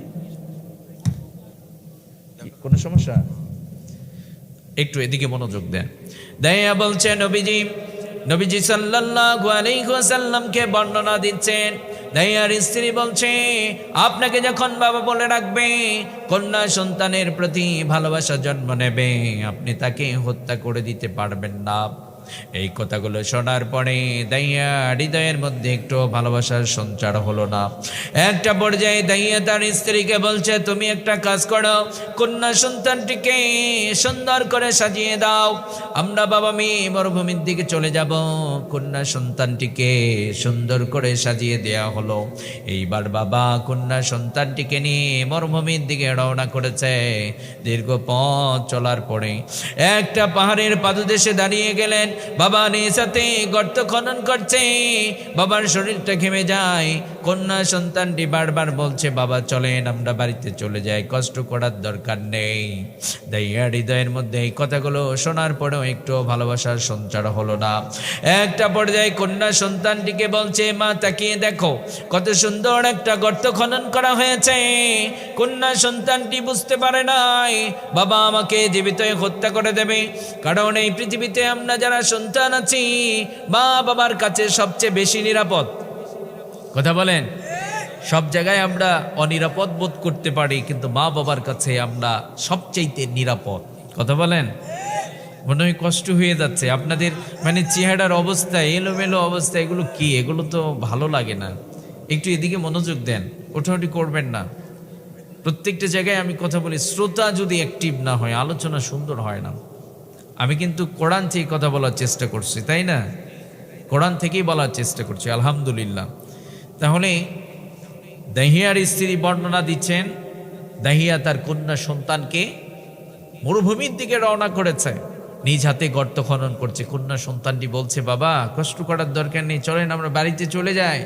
কোনো সমস্যা? একটু এদিকে মনোযোগ দেন। দাহিয়া বলছে, নবীজি সাল্লাল্লাহু আলাইহি ওয়াসাল্লামকে বর্ণনা দিচ্ছেন। দাহিয়ার স্ত্রী বলছে, আপনাকে যখন বাবা বলে রাখবে কন্যা সন্তানের প্রতি ভালোবাসা জন্ম নেবে, আপনি তাকে হত্যা করে দিতে পারবেন না। এই কথাগুলো শোনার পরে দাহিয়া হৃদয়ের মধ্যে একটু ভালোবাসার সঞ্চার হলো না। একটা পর্যায়ে দাহিয়া তার স্ত্রীকে বলছে, তুমি একটা কাজ করো, কন্যা সন্তানটিকে সুন্দর করে সাজিয়ে দাও, আমরা বাবা মেয়ে মরুভূমির দিকে চলে যাব। কন্যা সন্তানটিকে সুন্দর করে সাজিয়ে দেয়া হলো। এইবার বাবা কন্যা সন্তানটিকে নিয়ে মরুভূমির দিকে রওনা করেছে। দীর্ঘ পথ চলার পরে একটা পাহাড়ের পাদদেশে দাঁড়িয়ে গেলেন। বাবা নিসাতে গর্ত খনন করছে, বাবার শরীরটা ঘেমে যায়। কন্যা সন্তানটি বারবার বলছে, বাবা চলেন আমরা বাড়িতে চলে যাই, কষ্ট করার দরকার নেই। দাহিয়ার হৃদয়ের মধ্যে এই কথাগুলো শোনার পরেও একটু ভালোবাসার সঞ্চার হলো না। একটা পর্যায়ে কন্যা সন্তানটিকে বলছে, মা তাকিয়ে দেখো কত সুন্দর একটা গর্ত খনন করা হয়েছে। কন্যা সন্তানটি বুঝতে পারে নাই বাবা আমাকে জীবিতই হত্যা করে দেবে, কারণ এই পৃথিবীতে আমরা যারা সন্তান আছি মা বাবার কাছে সবচেয়ে বেশি নিরাপদ। কথা বলেন, সব জায়গায় আমরা অনিরাপদ বোধ করতে পারি, কিন্তু মা বাবার কাছে আমরা সবচাইতে নিরাপদ। কথা বলেন, মনে হয় কষ্ট হয়ে যাচ্ছে আপনাদের, মানে চেহারার অবস্থা, এলোমেলো অবস্থা, এগুলো কি? এগুলো তো ভালো লাগে না। একটু এদিকে মনোযোগ দেন, ওঠাউঠি করবেন না। প্রত্যেকটা জায়গায় আমি কথা বলি, শ্রোতা যদি অ্যাক্টিভ না হয় আলোচনা সুন্দর হয় না। আমি কিন্তু কোরআন থেকে কথা বলার চেষ্টা করছি, তাই না? কোরআন থেকেই বলার চেষ্টা করছি, আলহামদুলিল্লাহ। তাহলে দাহিয়ার স্ত্রী বর্ণনা দিচ্ছেন, দাহিয়া তার কন্যা সন্তানকে মরুভূমির দিকে রওনা করেছে, নিজ হাতে গর্ত খনন করছে। কন্যা সন্তানটি বলছে, বাবা কষ্ট করার দরকার নেই, চলেন আমরা বাড়িতে চলে যাই।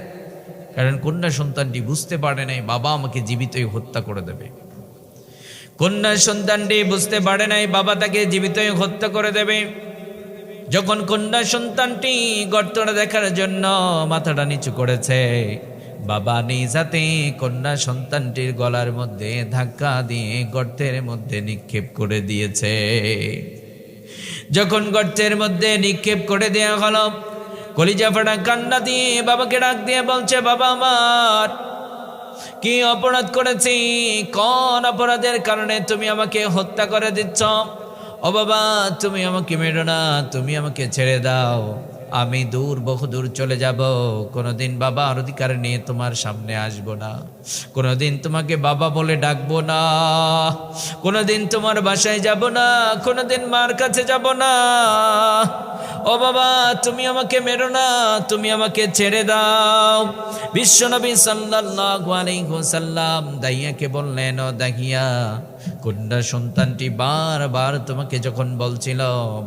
কারণ কন্যা সন্তানটি বুঝতে পারে নাই বাবা আমাকে জীবিতই হত্যা করে দেবে। কন্যা সন্তানটি বুঝতে পারে নাই বাবা তাকে জীবিতই হত্যা করে দেবে। যখন কন্যা সন্তানটি গর্তটা দেখার জন্য মাথাটা নিচু করেছে, বাবা নিজ হাতে কন্যা সন্তানটির গলার মধ্যে ধাক্কা দিয়ে গর্তের মধ্যে নিক্ষেপ করে দিয়েছে। যখন গর্তের মধ্যে নিক্ষেপ করে দেয়া হলো, কলিজা ফাটা কান্না দিয়ে বাবাকে ডাক দিয়ে বলছে, বাবা আমার কি অপরাধ করেছি? কোন অপরাধের কারণে তুমি আমাকে হত্যা করে দিচ্ছ? ও বাবা তুমি আমাকে মেরো না, তুমি আমাকে ছেড়ে দাও। আমি দূর বহুদূর চলে যাব, কোনোদিন বাবার অধিকার নিয়ে তোমার সামনে আসব না, কোনোদিন তোমাকে বাবা বলে ডাকবো না, কোনোদিন তোমার বাসায় যাব না, কোনোদিন মার কাছে যাব না। ও বাবা, তুমি আমাকে মেরো না, তুমি আমাকে ছেড়ে দাও। বিশ্বনবী সাল্লাল্লাহু আলাইহি ওয়াসাল্লাম দাইয়াকে বললেন, ও দাহিয়া, কন্যা সন্তানটি বারবার তোমাকে যখন বলছিল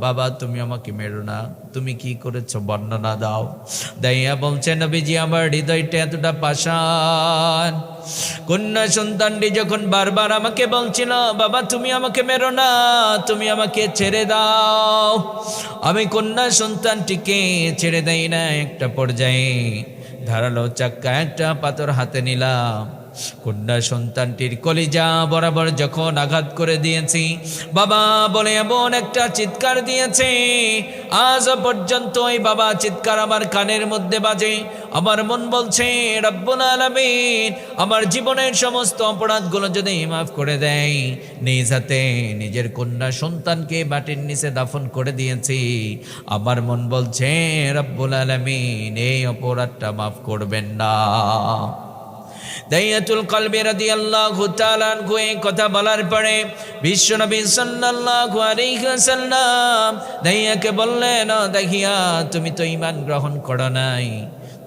বাবা তুমি আমাকে মেরো না, তুমি কি করেছো বর্ণনা দাও। দাইয়া বলছে, নবীজি আমার হৃদয়টা এতটা পাষাণ, কন্যা সন্তানটি যখন বারবার আমাকে বলছিল বাবা তুমি আমাকে মেরো না, তুমি আমাকে ছেড়ে দাও, আমি কন্যা সন্তানটিকে ছেড়ে দেই না। একটা পর্যায়ে ধারালো চাক্কা একটা পাথর হাতে নিলাম, কন্যা সন্তানটির কলিজা বরাবর যখন আঘাত করে দিয়েছি, বাবা বলে এমন একটা চিৎকার দিয়েছে, আজ পর্যন্ত এই বাবা চিৎকার আমার কানের মধ্যে বাজে। আমার মন বলছে রব্বুল আলামিন আমার জীবনের সমস্ত অপরাধগুলো যদি মাফ করে দেয়। নিজ হাতে নিজের কন্যা সন্তানকে মাটির নিচে দাফন করে দিয়েছি, আমার মন বলছে রব্বুল আলামিন এই অপরাধটা মাফ করবেন না। দাইয়াতুল কলবি রাদিয়াল্লাহু তাআলা আনহু এই কথা বলার পরে বিশ্বনবী সাল্লাল্লাহু আলাইহি ওয়াসাল্লাম দাইয়াকে বললেন, দাহিয়া তুমি তো ঈমান গ্রহণ করো নাই,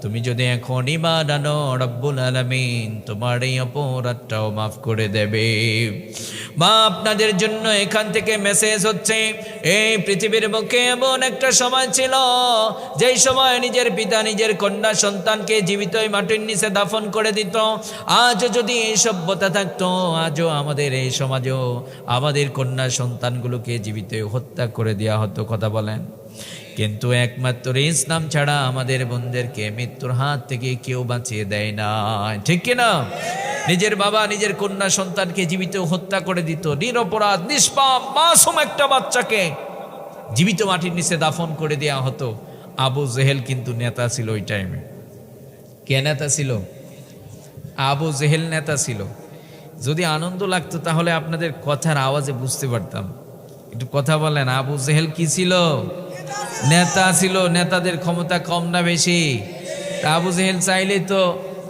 তুমি যদি এখন ঈমান আনো রব্বুল আলামিন তোমার এই অপরাধটাও মাফ করে দেবে। মা আপনাদের জন্য এখান থেকে মেসেজ হচ্ছে, এই পৃথিবীর বুকে এমন একটা সময় ছিল যেই সময় নিজের পিতা নিজের কন্যা সন্তানকে জীবিত মাটির নিচে দাফন করে দিত। আজও যদি এই সভ্যতা থাকতো, আজও আমাদের এই সমাজেও আমাদের কন্যা সন্তানগুলোকে জীবিত হত্যা করে দেওয়া হতো। কথা বলেন। কিন্তু একমাত্র ইসলাম ছাড়া আমাদের বোনদেরকে মৃত্যুর হাত থেকে কেউ বাঁচিয়ে দেয় না, ঠিক কিনা? নিজের বাবা নিজের কন্যা সন্তানকে জীবিত হত্যা করে দিত, নিরপরাধ নিষ্পাপ মাসুম একটা বাচ্চাকে জীবিত মাটির নিচে দাফন করে দেওয়া হতো। আবু জেহেল কিন্তু নেতা ছিল ওই টাইমে। কে নেতা ছিল? আবু জেহেল নেতা ছিল। যদি আনন্দ লাগতো তাহলে আপনাদের কথার আওয়াজে বুঝতে পারতাম। একটু কথা বলেন, আবু জেহেল কি ছিল? নেতা ছিল। নেতাদের ক্ষমতা কম না বেশি? তা আবু জেহেল চাইলেই তো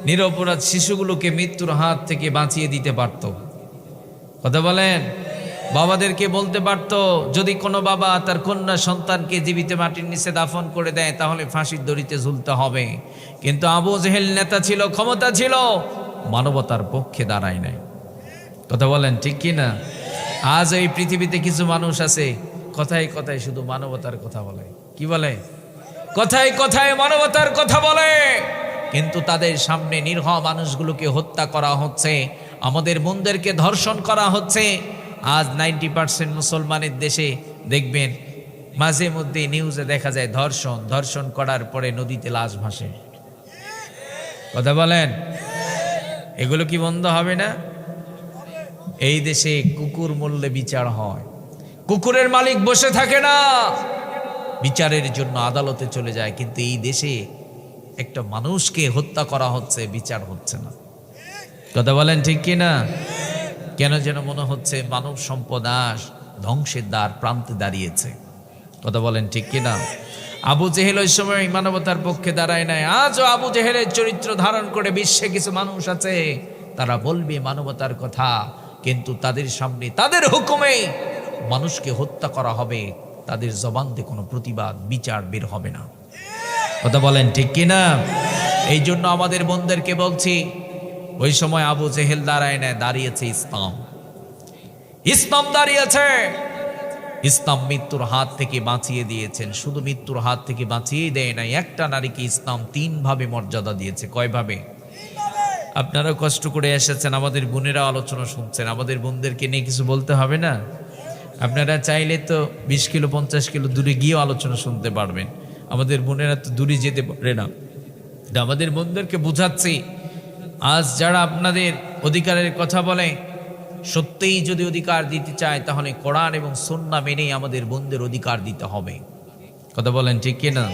নিরপরাধ শিশুগুলোকে মৃত্যুর হাত থেকে বাঁচিয়ে দিতে পারত। কথা বলেন। বাবাদেরকে বলতে পারত, যদি কোনো বাবা তার কন্যা সন্তানকে জীবিত মাটির নিচে দাফন করে দেয় তাহলে ফাঁসির দড়িতে ঝুলতে হবে। কিন্তু আবু জেহেল নেতা ছিল, ক্ষমতা ছিল, মানবতার পক্ষে দাঁড়ায় নাই। কথা বলেন ঠিক কি না? আজ এই পৃথিবীতে কিছু মানুষ আছে কথায় কথায় শুধু মানবতার কথা বলে। কি বলে? কথায় কথায় মানবতার কথা বলে, কিন্তু তাদের সামনে নিরীহ মানুষগুলোকে হত্যা করা হচ্ছে, আমাদের বোনদেরকে ধর্ষণ করা হচ্ছে। আজ 90% মুসলমানের দেশে দেখবেন মাঝে মধ্যে নিউজে দেখা যায় ধর্ষণ করার পরে নদীতে লাশ ভাসে। কথা বলেন, এগুলো কি বন্ধ হবে না? এই দেশে কুকুর মরলে বিচার হয়, কুকুরের মালিক বসে থাকে না, বিচারের জন্য আদালতে চলে যায়। কিন্তু এই দেশে একটা মানুষকে হত্যা করা হচ্ছে, বিচার হচ্ছে না। কথা বলেন ঠিক কি না? কেন যেন মনে হচ্ছে মানব সম্পদ আজ ধ্বংসের দ্বার প্রান্তে দাঁড়িয়েছে। কথা বলেন ঠিক কি না? আবু জেহেল ওই সময় মানবতার পক্ষে দাঁড়ায় নাই। আজও আবু জেহেলের চরিত্র ধারণ করে বিশ্বে কিছু মানুষ আছে, তারা বলবে মানবতার কথা, কিন্তু তাদের সামনে তাদের হুকুমে মানুষকে হত্যা করা হবে, তাদের জবান দিয়ে কোনো প্রতিবাদ বিচার বের হবে না। কথা বলেন ঠিক কি না? এই জন্য আমাদের বোনদেরকে বলছি, ওই সময় আবু জেহেল দাঁড়ায় না, দাঁড়িয়েছে ইসলাম। ইসলাম দাঁড়িয়েছে। ইসলাম মৃত্যুর হাত থেকে বাঁচিয়ে দিয়েছেন। শুধু মৃত্যুর হাত থেকে বাঁচিয়ে দেয় নাই, একটা নারীকে ইসলাম 3 ভাবে মর্যাদা দিয়েছে। কয় ভাবে? আপনারা কষ্ট করে এসেছেন, আমাদের বোনেরা আলোচনা শুনছেন, আমাদের বোনদেরকে নিয়ে কিছু বলতে হবে না? আপনারা চাইলে তো 20 কিলো 50 কিলো দূরে গিয়েও আলোচনা শুনতে পারবেন। আমাদের বোনেরা তো দূরে যেতে পারে না। আমাদের বোনদেরকে বুঝাচ্ছি, আজ যারা আপনাদের অধিকারের কথা বলে, সত্যিই যদি অধিকার দিতে চায় তাহলে কোরআন এবং সুন্নাহ মেনেই আমাদের বোনদের অধিকার দিতে হবে। কথা বলেন ঠিক কি না?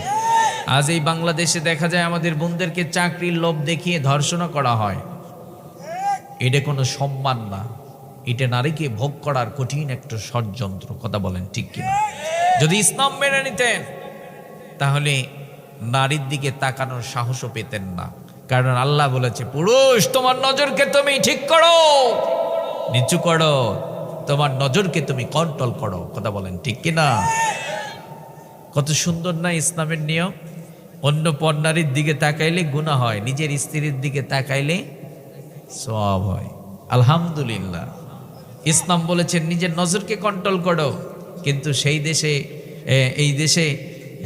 আজ এই বাংলাদেশে দেখা যায় আমাদের বোনদেরকে চাকরির লোভ দেখিয়ে ধর্ষণ করা হয়। এটা কোনো সম্মান না, এটা নারীকে ভোগ করার কঠিন একটা ষড়যন্ত্র। কথা বলেন ঠিক কিনা? যদি ইসলাম মেনে নিতেন তাহলে নারীর দিকে তাকানোর সাহসও পেতেন না। কারণ আল্লাহ বলেছে, পুরুষ তোমার নজরকে তুমি ঠিক করো, নিচু করো, তোমার নজরকে তুমি কন্ট্রোল করো। কথা বলেন ঠিক কিনা? কত সুন্দর না ইসলামের নিয়ম। অন্য পর নারীর দিকে তাকাইলে গুনাহ হয়, নিজের স্ত্রীর দিকে তাকাইলে সওয়াব হয়। আলহামদুলিল্লাহ, ইসলাম বলেছেন নিজের নজরকে কন্ট্রোল করো। কিন্তু সেই দেশে, এই দেশে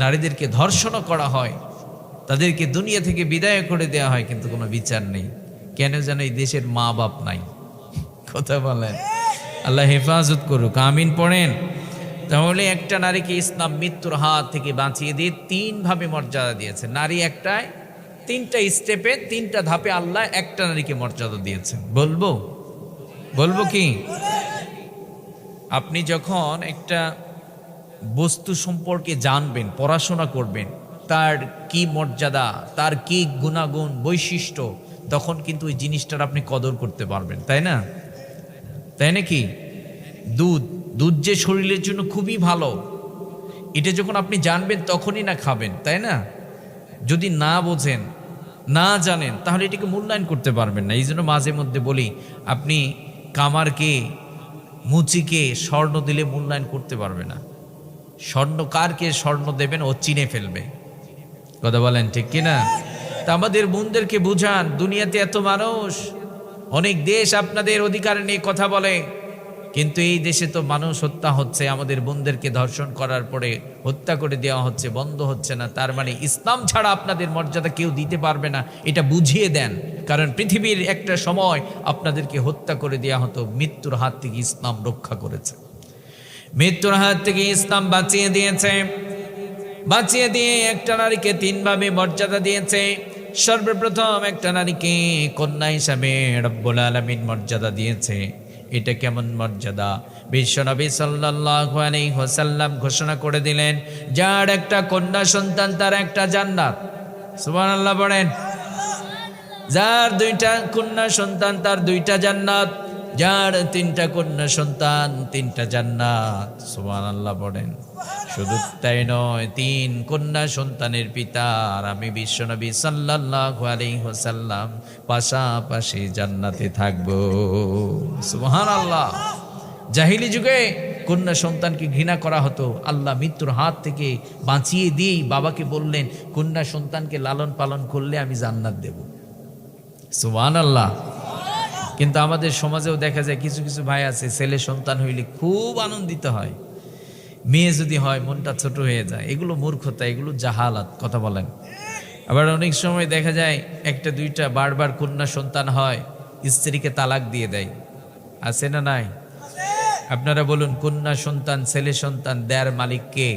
নারীদেরকে ধর্ষণও করা হয়, তাদেরকে দুনিয়া থেকে বিদায় করে দেওয়া হয়, কিন্তু কোনো বিচার নেই। কেন যেন এই দেশের মা বাপ নাই। কথা বলেন, আল্লাহ হেফাজত করুক, আমিন পড়েন। তাহলে একটা নারীকে ইসলাম মৃত্যুর হাত থেকে বাঁচিয়ে দিয়ে 3 ভাবে মর্যাদা দিয়েছে। নারী একটায় 3টা স্টেপে, 3টা ধাপে আল্লাহ একটা নারীকে মর্যাদা দিয়েছেন। বলবো কি? আপনি যখন একটা বস্তু সম্পর্কে জানবেন, পড়াশোনা করবেন, তার কি মর্যাদা, তার কি গুণাগুণ, বৈশিষ্ট্য, তখন কিন্তু ওই জিনিসটার আপনি কদর করতে পারবেন, তাই না? তাই নাকি? দুধ যে শরীরের জন্য খুবই ভালো, এটা যখন আপনি জানবেন তখনই না খাবেন, তাই না? যদি না বোঝেন, না জানেন, তাহলে এটাকে মূল্যায়ন করতে পারবেন না। এই জন্য মাঝে মধ্যে বলি, আপনি কামারকে, মুচিকে স্বর্ণ দিলে মূল্যায়ন করতে পারবে না। স্বর্ণকারকে স্বর্ণ দেবেন, ও চিনে ফেলবে। কথা বলেন ঠিক কিনা? তা আমাদের বোনদেরকে বুঝান, দুনিয়াতে এত মানুষ, অনেক দেশ আপনাদের অধিকার নিয়ে কথা বলে, কিন্তু এই দেশে তো মানুষ হত্যা হচ্ছে, আমাদের বোনদেরকে ধর্ষণ করার পরে হত্যা করে দেওয়া হচ্ছে, বন্ধ হচ্ছে না। তার মানে ইসলাম ছাড়া আপনাদের মর্যাদা কেউ দিতে পারবে না, এটা বুঝিয়ে দেন। কারণ পৃথিবীর একটা সময় আপনাদেরকে হত্যা করে দেওয়া হতো, মৃত্যুর হাত থেকে ইসলাম রক্ষা করেছে, মৃত্যুর হাত থেকে ইসলাম বাঁচিয়ে দিয়েছে। বাঁচিয়ে দিয়ে একটা নারীকে 3 ভাবে মর্যাদা দিয়েছে। সর্বপ্রথম একটা নারীকে কন্যা হিসাবে রব্বুল আলামিন মর্যাদা দিয়েছে। এটা কেমন মর্যাদা? বিশ্বনবী সাল্লাল্লাহু আলাইহি ওয়াসাল্লাম ঘোষণা করে দিলেন, যার একটা কন্যা সন্তান তার একটা জান্নাত। সুবহানাল্লাহ বলেন। যার 2টা কন্যা সন্তান তার 2টা জান্নাত, যার 3টা কন্যা সন্তান 3টা জান্নাত। সুবহানাল্লাহ বলেন। শুধু তাই নয়, 3 কন্যা সন্তানের পিতা আর আমি বিশ্বনবী সাল্লাল্লাহু আলাইহি ওয়াসাল্লাম পাশাপাশি জান্নাতে থাকব। সুবহানাল্লাহ। জাহিলি যুগে কন্যা সন্তানকে ঘৃণা করা হতো, আল্লাহ মৃত্যুর হাত থেকে বাঁচিয়ে দিয়েই বাবাকে বললেন, কন্যা সন্তানকে লালন পালন করলে আমি জান্নাত দেব। সুবহানাল্লাহ। কিন্তু আমাদের সমাজেও দেখা যায় কিছু কিছু ভাই আছে, ছেলে সন্তান হইলে খুব আনন্দিত হয়, মেয়ে যদি হয় মনটা ছোট হয়ে যায়। এগুলো মূর্খতা, এগুলো জাহালাত। কথা বলেন। আবার অনেক সময় দেখা যায় 1টা 2টা বারবার কন্যা সন্তান হয়, স্ত্রীকে তালাক দিয়ে দেয়। আছে না নাই? আপনারা বলুন, কন্যা সন্তান, ছেলে সন্তান দেয়ার মালিক কে?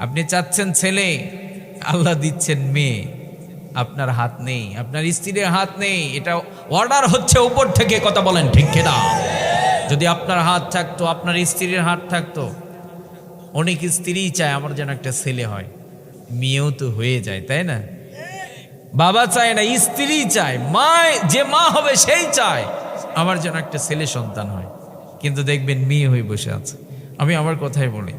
আপনি চাচ্ছেন ছেলে, আল্লাহ দিচ্ছেন মেয়ে, আপনার হাত নেই, আপনার স্ত্রীর হাত নেই, এটা অর্ডার হচ্ছে উপর থেকে। কথা বলেন ঠিক কিনা? যদি আপনার হাত থাকতো, আপনার স্ত্রীর হাত থাকতো, অনেক স্ত্রী চায় আমার যেন একটা ছেলে হয়, মেয়েও তো হয়ে যায়, তাই না? বাবা চায় না, স্ত্রী চায়, যে মা হবে সেই চায় আমার যেন একটা ছেলে সন্তান হয়, কিন্তু দেখবেন মেয়ে হয়ে বসে আছে। আমি আমার কথাই বলি,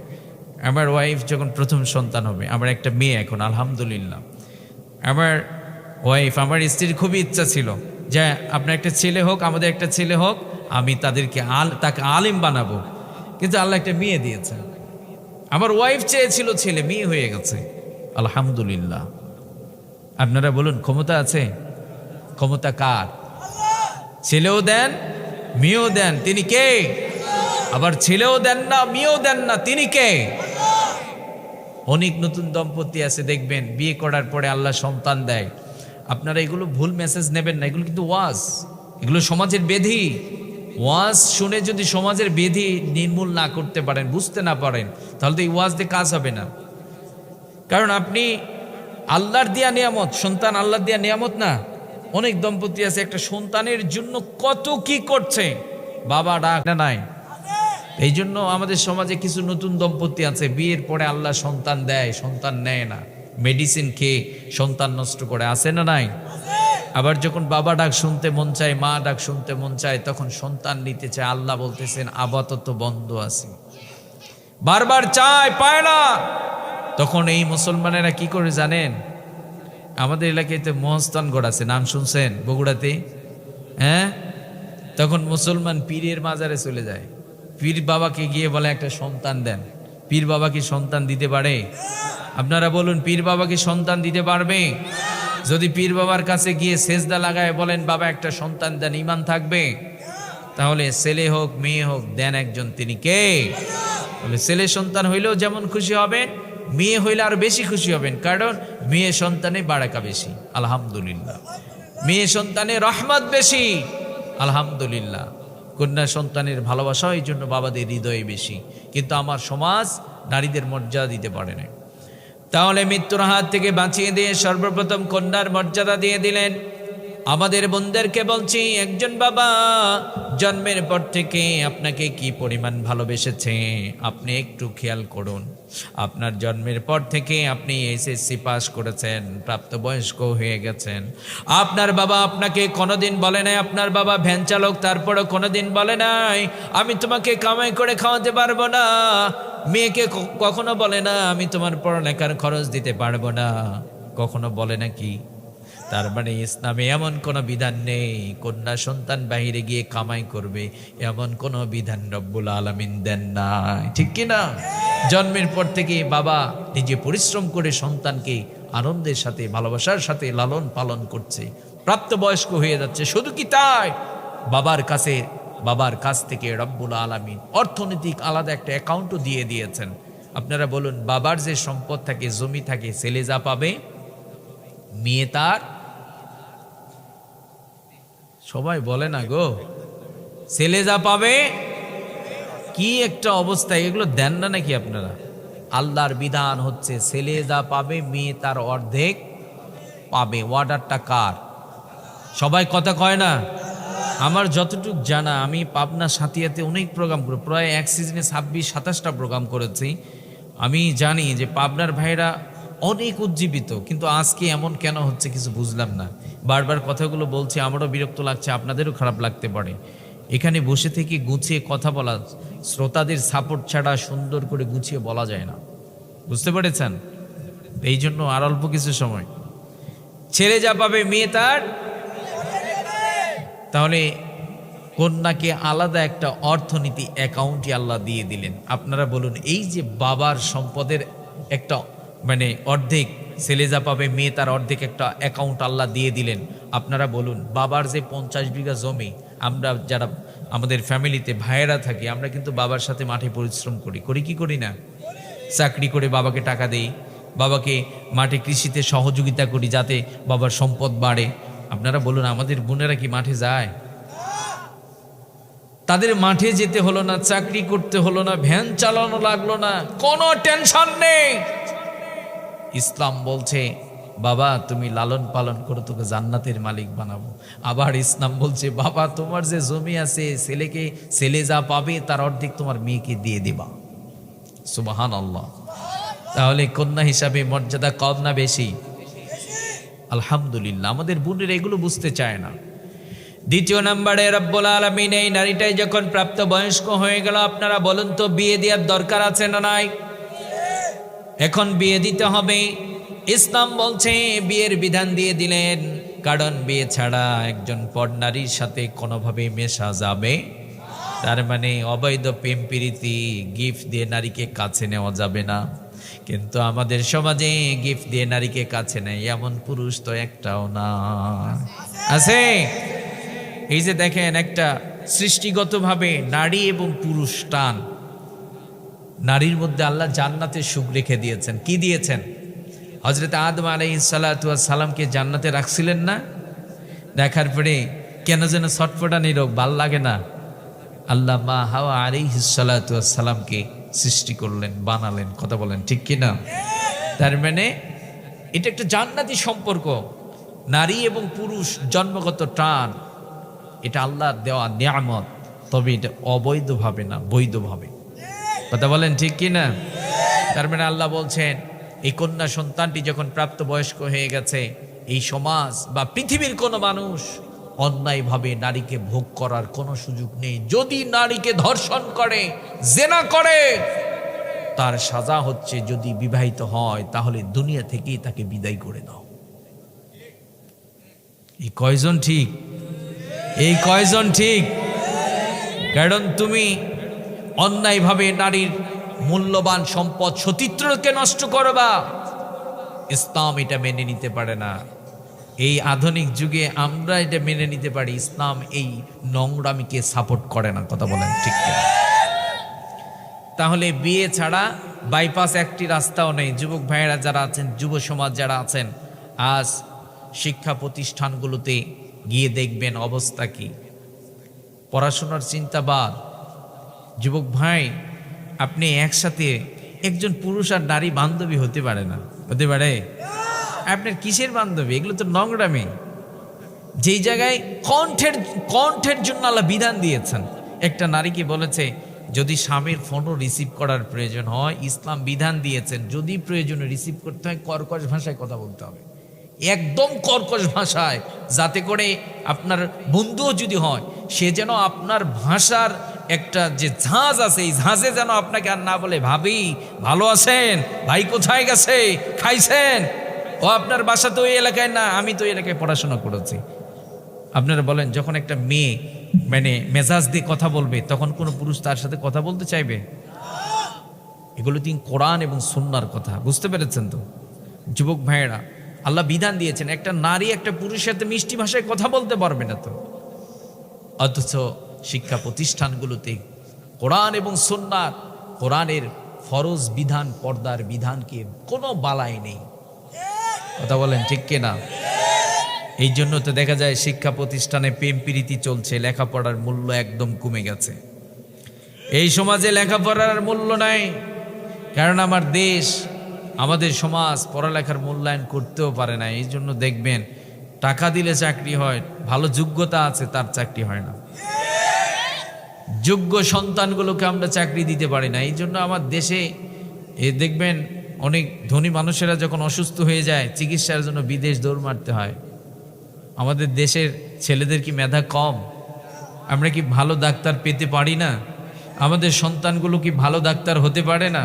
আমার ওয়াইফ যখন প্রথম সন্তান হবে, আমার একটা মেয়ে এখন আলহামদুলিল্লাহ, আমার ওয়াইফ, আমার স্ত্রীর খুবই ইচ্ছা ছিল যে আপনার একটা ছেলে হোক, আমাদের একটা ছেলে হোক, আমি তাকে আলেম বানাবো। কিন্তু আল্লাহ একটা মেয়ে দিয়েছে। আমার ওয়াইফ চেয়েছিল ছেলে, মেয়ে হয়ে গেছে আলহামদুলিল্লাহ। আপনারা বলুন, ক্ষমতা আছে? ক্ষমতা কার? ছেলেও দেন, মেয়েও দেন, তিনি কে? আবার ছেলেও দেন না, মেয়েও দেন না, তিনি কে? অনেক নতুন দম্পতি আছে দেখবেন, বিয়ে করার পরে আল্লাহ সন্তান দেয়। আপনারা এগুলো ভুল মেসেজ নেবেন না, এগুলো কিন্তু ওয়াজ, এগুলো সমাজের বেধি। ওয়াজ শুনে যদি সমাজের বেধি নির্মূল না করতে পারেন, বুঝতে না পারেন, তাহলে তো এই ওয়াজ দিয়ে কাজ হবে না। কারণ আপনি আল্লাহর দেয়া নিয়ামত, সন্তান আল্লাহর দেয়া নিয়ামত না? অনেক দম্পতি আছে একটা সন্তানের জন্য কত কি করছে, বাবা ডাক নাই। এই জন্য আমাদের সমাজে কিছু নতুন দম্পতি আছে, বিয়ের পরে আল্লাহ সন্তান দেয়, সন্তান নেয় না, মেডিসিন খেয়ে সন্তান নষ্ট করে। আছে না নাই? আবার যখন বাবা ডাক শুনতে মন চায়, মা ডাক শুনতে মন চায়, তখন সন্তান নিতে চায়। আল্লাহ বলতেছেন আপাতত বন্ধ আছে, বারবার চায়, পায় না। তখন এই মুসলমানেরা কি করে জানেন? আমাদের এলাকায় তো মহস্তানগড় আছে, নাম শুনছেন বগুড়াতে? হ্যাঁ, তখন মুসলমান পীরের মাজারে চলে যায়, পীর বাবাকে গিয়ে বলে একটা সন্তান দেন। পীর বাবা কি সন্তান দিতে পারে? আপনারা বলুন, পীর বাবা কি সন্তান দিতে পারবে? যদি পীর বাবার কাছে গিয়ে সেজদা লাগায় বলেন বাবা একটা সন্তান দেন, ঈমান থাকবে? তাহলে ছেলে হোক মেয়ে হোক দেন একজন, তিনি কে? বলে ছেলে সন্তান হইলেও যেমন খুশি হবেন, মেয়ে হইলে আরো বেশি খুশি হবেন, কারণ মেয়ে সন্তানে বারাকা বেশি, আলহামদুলিল্লাহ। মেয়ে সন্তানে রহমত বেশি, আলহামদুলিল্লাহ। কন্যা সন্তানের ভালোবাসা এই জন্য বাবাদের হৃদয়ে বেশি, কিন্তু আমার সমাজ নারীদের মর্যাদা দিতে পারে না। তাহলে মৃত্যুর হাত থেকে বাঁচিয়ে দিয়ে সর্বপ্রথম কন্যার মর্যাদা দিয়ে দিলেন। আমাদের বোনদেরকে বলছি, একজন বাবা জন্মের পর থেকে আপনাকে কি পরিমাণ ভালোবেসেছে আপনি একটু খেয়াল করুন। আপনার জন্মের পর থেকে আপনি এসএসসি পাস করেছেন, প্রাপ্তবয়স্ক হয়ে গেছেন, আপনার বাবা আপনাকে কোনোদিন বলে নাই, আপনার বাবা ভ্যান চালক, তারপরও কোনোদিন বলে নাই আমি তোমাকে কামাই করে খাওয়াতে পারবো না। মেয়েকে কখনো বলে না আমি তোমার পড়ালেখার খরচ দিতে পারবো না, কখনো বলে নাকি? তার মানে ইসলামে এমন কোনো বিধান নেই কন্যা সন্তান বাহিরে গিয়ে কামাই করবে, এমন কোনো বিধান রব্বুল আলামিন দেন নাই, ঠিক কিনা? জন্মের পর থেকে বাবা নিজে পরিশ্রম করে সন্তানকে আনন্দের সাথে ভালোবাসার সাথে লালন পালন করছে, প্রাপ্তবয়স্ক হয়ে যাচ্ছে। শুধু কি তাই, বাবার কাছ থেকে রব্বুল আলামিন অর্থনৈতিক আলাদা একটা অ্যাকাউন্টও দিয়ে দিয়েছেন। আপনারা বলুন, বাবার যে সম্পদ থাকে, জমি থাকে, ছেলে যা পাবে মেয়ে তার, সবাই বলে না গো, ছেলে যা পাবে, কি একটা অবস্থা! এগুলো দেন না নাকি আপনারা? আল্লাহর বিধান হচ্ছে ছেলে যা পাবে মেয়ে তার অর্ধেক পাবে। অর্ডারটা কার? সবাই কথা কয় না। আমার যতটুক জানা, আমি পাবনা সাথিয়াতে অনেক প্রোগ্রাম করি, প্রায় এক সিজনে 26-27টা প্রোগ্রাম করেছি। আমি জানি যে পাবনার ভাইরা অনেক উজ্জীবিত, কিন্তু আজকে এমন কেন হচ্ছে কিছু বুঝলাম না। বারবার কথাগুলো বলছি, আমারও বিরক্ত লাগছে, আপনাদেরও খারাপ লাগতে পারে। এখানে বসে থেকে গুছিয়ে কথা বলা, শ্রোতাদের সাপোর্ট ছাড়া সুন্দর করে গুছিয়ে বলা যায় না, বুঝতে পেরেছেন? এই জন্য আর অল্প কিছু সময়, ছেলে যা পাবে মেয়ে তার। তাহলে কন্যাকে আলাদা একটা অর্থনীতি অ্যাকাউন্টই আল্লাহ দিয়ে দিলেন। আপনারা বলুন, এই যে বাবার সম্পদের একটা মানে অর্ধেক ছেলে যা পাবে মেয়ে তার অর্ধেক একটা অ্যাকাউন্ট আল্লাহ দিয়ে দিলেন। আপনারা বলুন, বাবার যে 50 বিঘা জমি, আমরা যারা আমাদের ফ্যামিলিতে ভাইয়েরা থাকি, আমরা কিন্তু বাবার সাথে মাঠে পরিশ্রম করি কি করি না? চাকরি করে বাবাকে টাকা দেই, বাবাকে মাঠে কৃষিতে সহযোগিতা করি যাতে বাবার সম্পদ বাড়ে। আপনারা বলুন, আমাদের বোনেরা কি মাঠে যায়? তাদের মাঠে যেতে হলো না, চাকরি করতে হলো না, ভ্যান চালানো লাগলো না, কোনো টেনশন নেই। ইসলাম বলছে বাবা তুমি লালন পালন করো, তোকে জান্নাতের মালিক বানাবো। আবার ইসলাম বলছে বাবা তোমার যে জমি আছে, ছেলে যা পাবে তার অর্ধেক তোমার মেয়েকে দিয়ে দিবা। সুবহানাল্লাহ। তাহলে কন্যা হিসাবে মর্যাদা কম না বেশি? আলহামদুলিল্লাহ। আমাদের বোনেরা এগুলো বুঝতে চায় না। দ্বিতীয় নম্বরে রব্বুল আলামিন এই নারীটাই যখন প্রাপ্ত বয়স্ক হয়ে গেল, আপনারা বলুন তো বিয়ে দেওয়ার দরকার আছে না নাই? এখন বিয়ে দিতে হবে। ইসলাম বলছে বিয়ের বিধান দিয়ে দিলেন, কারণ বিয়ে ছাড়া একজন পর নারীর সাথে কোনোভাবে মেশা যাবে, তার মানে অবৈধ প্রেম প্রীতি, গিফট দিয়ে নারীকে কাছে নেওয়া যাবে না। কিন্তু আমাদের সমাজে গিফট দিয়ে নারীকে কাছে নেয় এমন পুরুষ তো একটাও না। আছে? এই যে দেখেন, একটা সৃষ্টিগতভাবে নারী এবং পুরুষ টান, নারীর মধ্যে আল্লাহ জান্নাতের সুখ রেখে দিয়েছেন। কি দিয়েছেন? হযরত আদম আলাইহিস সালাতু ওয়াস সালামকে জান্নাতে রাখছিলেন না? দেখার পরে কেন যেন ছটফটানি রোগ, ভাল লাগে না। আল্লাহ মা হাওয়া আলাইহিস সালাতু ওয়াস সালামকে সৃষ্টি করলেন, বানালেন। কথা বলেন ঠিক কি না? তার মানে এটা একটা জান্নাতি সম্পর্ক। নারী এবং পুরুষ জন্মগত টান, এটা আল্লাহর দেওয়া নিয়ামত, তবে এটা অবৈধভাবে না, বৈধভাবে। কথা বলেন ঠিক কি না? তার মানে আল্লাহ বলছেন এই কন্যা সন্তানটি যখন প্রাপ্তবয়স্ক হয়ে গেছে, এই সমাজ বা পৃথিবীর কোনো মানুষ অন্যায়ভাবে নারীকে ভোগ করার কোনো সুযোগ নেই। যদি নারীকে ধর্ষণ করে, জেনা করে, তার সাজা হচ্ছে যদি বিবাহিত হয় তাহলে দুনিয়া থেকেই তাকে বিদায় করে দাও। এই কয়জন ঠিক? এই কয়জন ঠিক? কারণ তুমি অন্যায়ভাবে নারীর মূল্যবান সম্পদ সতীত্রকে নষ্ট করবা, ইসলাম এটা মেনে নিতে পারে না। এই আধুনিক যুগে আমরা এটা মেনে নিতে পারি, ইসলাম এই নোংরামিকে সাপোর্ট করে না। কথা বলেন ঠিক কিনা? তাহলে বিয়ে ছাড়া বাইপাস একটি রাস্তাও নেই। যুবক ভাইয়েরা যারা আছেন, যুব সমাজ যারা আছেন, আজ শিক্ষা প্রতিষ্ঠানগুলোতে গিয়ে দেখবেন অবস্থা কি। পড়াশোনার চিন্তাবাদ। যুবক ভাই, আপনি একসাথে একজন পুরুষ আর নারী বান্ধবী হতে পারে না। হতে পারে? আপনার কিসের বান্ধবী? এগুলো তো নোংরামি। যেই জায়গায় কণ্ঠের জন্য আল্লাহ বিধান দিয়েছেন। একটা নারীকে বলেছে যদি স্বামীর ফোনও রিসিভ করার প্রয়োজন হয়, ইসলাম বিধান দিয়েছেন যদি প্রয়োজনে রিসিভ করতে হয় কর্কশ ভাষায় কথা বলতে হবে, একদম কর্কশ ভাষায়, যাতে করে আপনার বন্ধুও যদি হয় সে যেন আপনার ভাষার একটা যে ঝাঁজ আছে এই ঝাঁজে যেন আপনাকে আর না বলে ভাবি ভালো আছেন, ভাই কোথায় গেছে, খাইছেন, ও আপনার বাসা তো ওই এলাকায় না, আমি তো ওই এলাকায় পড়াশোনা করেছি। আপনারা বলেন যখন একটা মেয়ে মানে মেজাজ দিয়ে কথা বলবে তখন কোনো পুরুষ তার সাথে কথা বলতে চাইবে? এগুলো তিন কোরআন এবং সুন্নাহর কথা। বুঝতে পেরেছেন তো যুবক ভাইয়েরা? আল্লাহ বিধান দিয়েছেন একটা নারী একটা পুরুষের সাথে মিষ্টি ভাষায় কথা বলতে পারবে না তো, অথচ শিক্ষা প্রতিষ্ঠানগুলোতে কোরআন এবং সুন্নাহ, কোরআনের ফরজ বিধান, পর্দার বিধানকে কোনো বালাই নেই। কথা বলেন ঠিক কিনা? এই জন্য তো দেখা যায় শিক্ষা প্রতিষ্ঠানে প্রেম প্রীতি চলছে, লেখাপড়ার মূল্য একদম কমে গেছে। এই সমাজে লেখাপড়ার মূল্য নাই, কারণ আমার দেশ, আমাদের সমাজ পড়ালেখার মূল্যায়ন করতেও পারে না। এই জন্য দেখবেন টাকা দিলে চাকরি হয়, ভালো যোগ্যতা আছে তার চাকরি হয় না। যোগ্য সন্তানগুলোকে আমরা চাকরি দিতে পারি না। এই জন্য আমার দেশে দেখবেন অনেক ধনী মানুষেরা যখন অসুস্থ হয়ে যায় চিকিৎসার জন্য বিদেশ দৌড় মারতে হয়। আমাদের দেশের ছেলেদের কি মেধা কম? আমরা কি ভালো ডাক্তার পেতে পারি না? আমাদের সন্তানগুলো কি ভালো ডাক্তার হতে পারে না?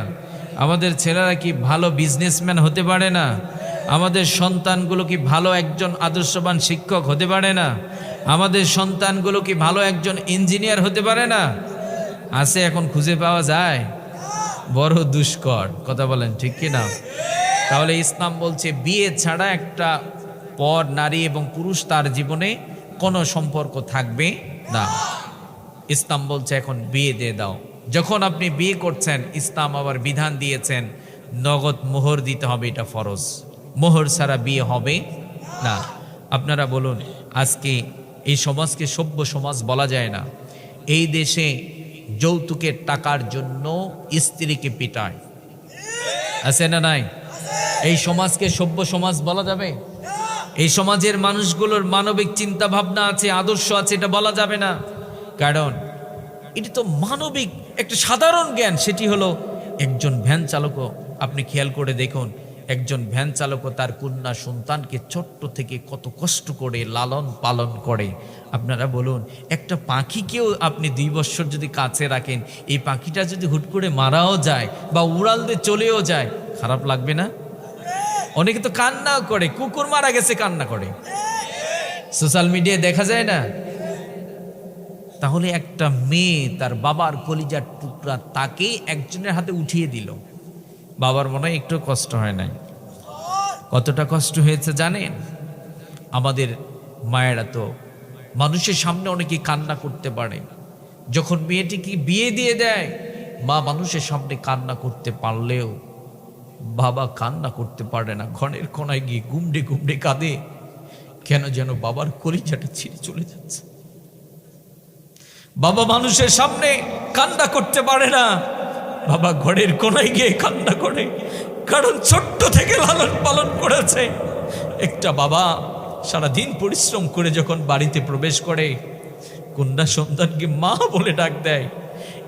আমাদের ছেলেরা কি ভালো বিজনেসম্যান হতে পারে না? আমাদের সন্তানগুলো কি ভালো একজন আদর্শবান শিক্ষক হতে পারে না? আমাদের সন্তানগুলো কি ভালো একজন ইঞ্জিনিয়ার হতে পারে না? আছে, এখন খুঁজে পাওয়া যায়, বড় দুষ্কর। কথা বলেন ঠিক কি না? তাহলে ইসলাম বলছে বিয়ে ছাড়া একটা পর নারী এবং পুরুষ তার জীবনে কোনো সম্পর্ক থাকবে না। ইসলাম বলছে এখন বিয়ে দিয়ে দাও। যখন আপনি বিয়ে করছেন ইসলাম আবার বিধান দিয়েছেন নগদ মোহর দিতে হবে, এটা ফরজ। মোহর ছাড়া বিয়ে হবে না। আপনারা বলুন, আজকে এই সমাজকে সভ্য সমাজ বলা যায় না। এই দেশে যৌতুকের টাকার জন্য স্ত্রীকে পিটায়, আছে না নাই? এই সমাজকে সভ্য সমাজ বলা যাবে? এই সমাজের মানুষগুলোর মানবিক চিন্তা ভাবনা আছে, আদর্শ আছে, এটা বলা যাবে না। কারণ এটি তো মানবিক একটা সাধারণ জ্ঞান। সেটি হলো একজন ভ্যান চালকও, আপনি খেয়াল করে দেখুন, একজন ভ্যান চালকও তার কন্যা সন্তানকে ছোট্ট থেকে কত কষ্ট করে লালন পালন করে। আপনারা বলুন, একটা পাখিকেও আপনি 2 বছর যদি কাছে রাখেন, এই পাখিটা যদি হুট করে মারাও যায় বা উড়াল দিয়ে চলেও যায়, খারাপ লাগবে না? অনেকে তো কান্নাও করে, কুকুর মারা গেছে কান্না করে, সোশ্যাল মিডিয়ায় দেখা যায় না? তাহলে একটা মেয়ে তার বাবার কলিজার টুকরা তাকে একজনের হাতে উঠিয়ে দিল, বাবার মনে হয় একটু কষ্ট হয় নাই? কতটা কষ্ট হয়েছে জানেন? আমাদের মায়েরা তো মানুষের সামনে অনেকে কান্না করতে পারে, যখন মেয়েটিকে বিয়ে দিয়ে দেয় মা মানুষের সামনে কান্না করতে পারলেও বাবা কান্না করতে পারে না, ঘরের কোনায় গিয়ে গুমড়ে গুমড়ে কাঁদে, কেন যেন বাবার কলিজাটা ছিঁড়ে চলে যাচ্ছে। বাবা মানুষের সামনে কান্না করতে পারে না, বাবা ঘরের কোনায় গিয়ে কান্না করে, কারণ ছোট্ট থেকে লালন পালন করেছে। একটা বাবা সারাদিন পরিশ্রম করে যখন বাড়িতে প্রবেশ করে কন্যা সন্তানকে মা বলে ডাক দেয়,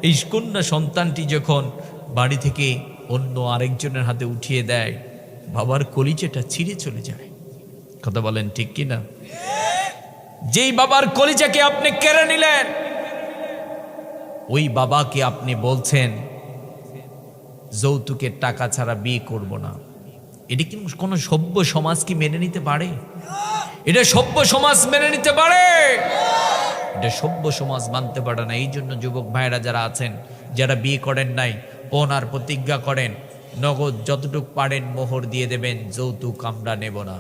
এই কন্যা সন্তানটি যখন বাড়ি থেকে অন্য আরেকজনের হাতে উঠিয়ে দেয়, বাবার কলিজাটা ছিঁড়ে চলে যায়। কথা বলেন ঠিক কিনা? যেই বাবার কলিজাকে আপনি কেড়ে নিলেন, ওই বাবাকে আপনি বলছেন যৌতুকের টাকা ছাড়া বিয়ে করব না। এটি কি কোনো সভ্য সমাজ কি মেনে নিতে পারে? এটা সভ্য সমাজ মেনে নিতে পারে? এটা সভ্য সমাজ মানতে পারে না। এই জন্য যুবক ভাইরা যারা আছেন, যারা বিয়ে করেন নাই, পণার প্রতিজ্ঞা করেন, নগদ যতটুক পারেন মোহর দিয়ে দেবেন, যৌতুক আমরা নেব না।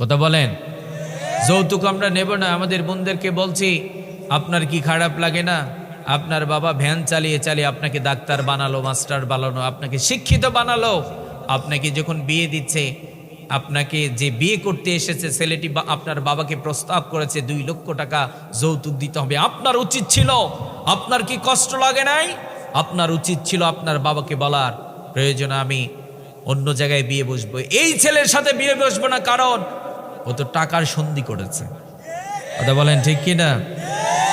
কথা বলেন, যৌতুক আমরা নেব না। আমাদের বোনদেরকে বলছি, আপনার কি খারাপ লাগে না? আপনার বাবা ভ্যান চালিয়ে চালিয়ে আপনাকে ডাক্তার বানালো, মাস্টার বানালো, আপনাকে শিক্ষিত বানালো। আপনাকে যখন বিয়ে দিচ্ছে, আপনাকে যে বিয়ে করতে এসেছে ছেলেটি আপনার বাবাকে প্রস্তাব করেছে 2 লক্ষ টাকা যৌতুক দিতে হবে। আপনার উচিত ছিল, আপনার কি কষ্ট লাগে নাই? আপনার উচিত ছিল আপনার বাবাকে বলার, প্রয়োজনে আমি অন্য জায়গায় বিয়ে বসবো, এই ছেলের সাথে বিয়ে বসবো না, কারণ ও তো টাকার সন্ধি করেছে। কথা বলেন ঠিক কিনা?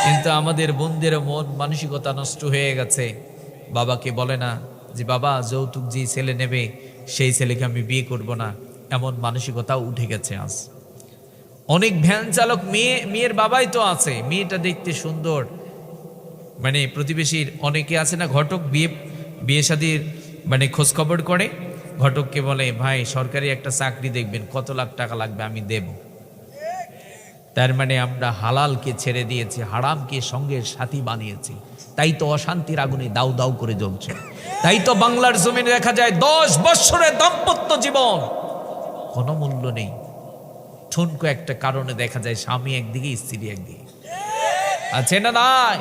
কিন্তু আমাদের বোনদের মন মানসিকতা নষ্ট হয়ে গেছে। বাবাকে বলে না যে বাবা যৌতুক যে ছেলে নেবে সেই ছেলেকে আমি বিয়ে করব না, এমন মানসিকতাও উঠে গেছে আজ। অনেক ভ্যান চালক মেয়ের বাবাই তো আছে, মেয়েটা দেখতে সুন্দর, মানে প্রতিবেশীর অনেকে আছে না, ঘটক বিয়ে শাদীর মানে খোঁজ খবর করে, ঘটককে বলে ভাই সরকারি একটা চাকরি দেখবেন, কত লাখ টাকা লাগবে আমি দেব। তার মানে আমরা হালালকে ছেড়ে দিয়েছি, হারামকে সঙ্গের সাথী বানিয়েছি। তাই তো অশান্তির আগুনে দাউ দাউ করে জ্বলছে। তাই তো বাংলার জমিনে দেখা যায় 10 বছরের দাম্পত্য জীবন কোনো মূল্য নেই। ঠুনকো একটা কারণে দেখা যায় স্বামী একদিকে স্ত্রী একদিকে। আছে না নাই?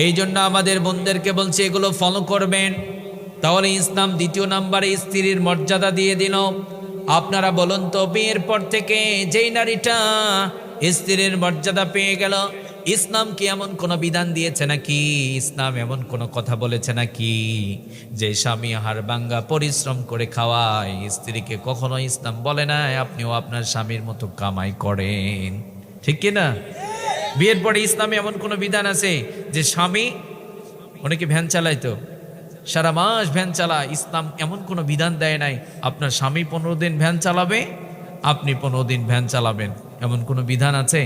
এই জন্য আমাদের বোনদেরকে বলছে এগুলো ফলো করবেন, তাহলে ইসলাম 2 নম্বরে স্ত্রীর মর্যাদা দিয়ে দিল। আপনারা বলুন তো, বিয়ের পর থেকে যেই নারীটা স্ত্রীর মর্যাদা পেয়ে গেল, ইসলাম কি এমন কোনো বিধান দিয়েছে নাকি? ইসলাম এমন কোনো কথা বলেছে নাকি যে স্বামী হাড়ভাঙ্গা পরিশ্রম করে খাওয়ায় স্ত্রীকে? কখনো ইসলাম বলে না আপনিও আপনার স্বামীর মতো কামাই করেন, ঠিক কিনা? বিয়ের পরে ইসলামে এমন কোনো বিধান আছে যে স্বামী, অনেকে ভ্যান চালাইতো, সারা মাস ভ্যান চালায়, ইসলাম এমন কোনো বিধান দেয় নাই আপনার স্বামী 15 দিন ভ্যান চালাবে, আপনি 15 দিন ভ্যান চালাবেন, এমন কোনো বিধান আছে?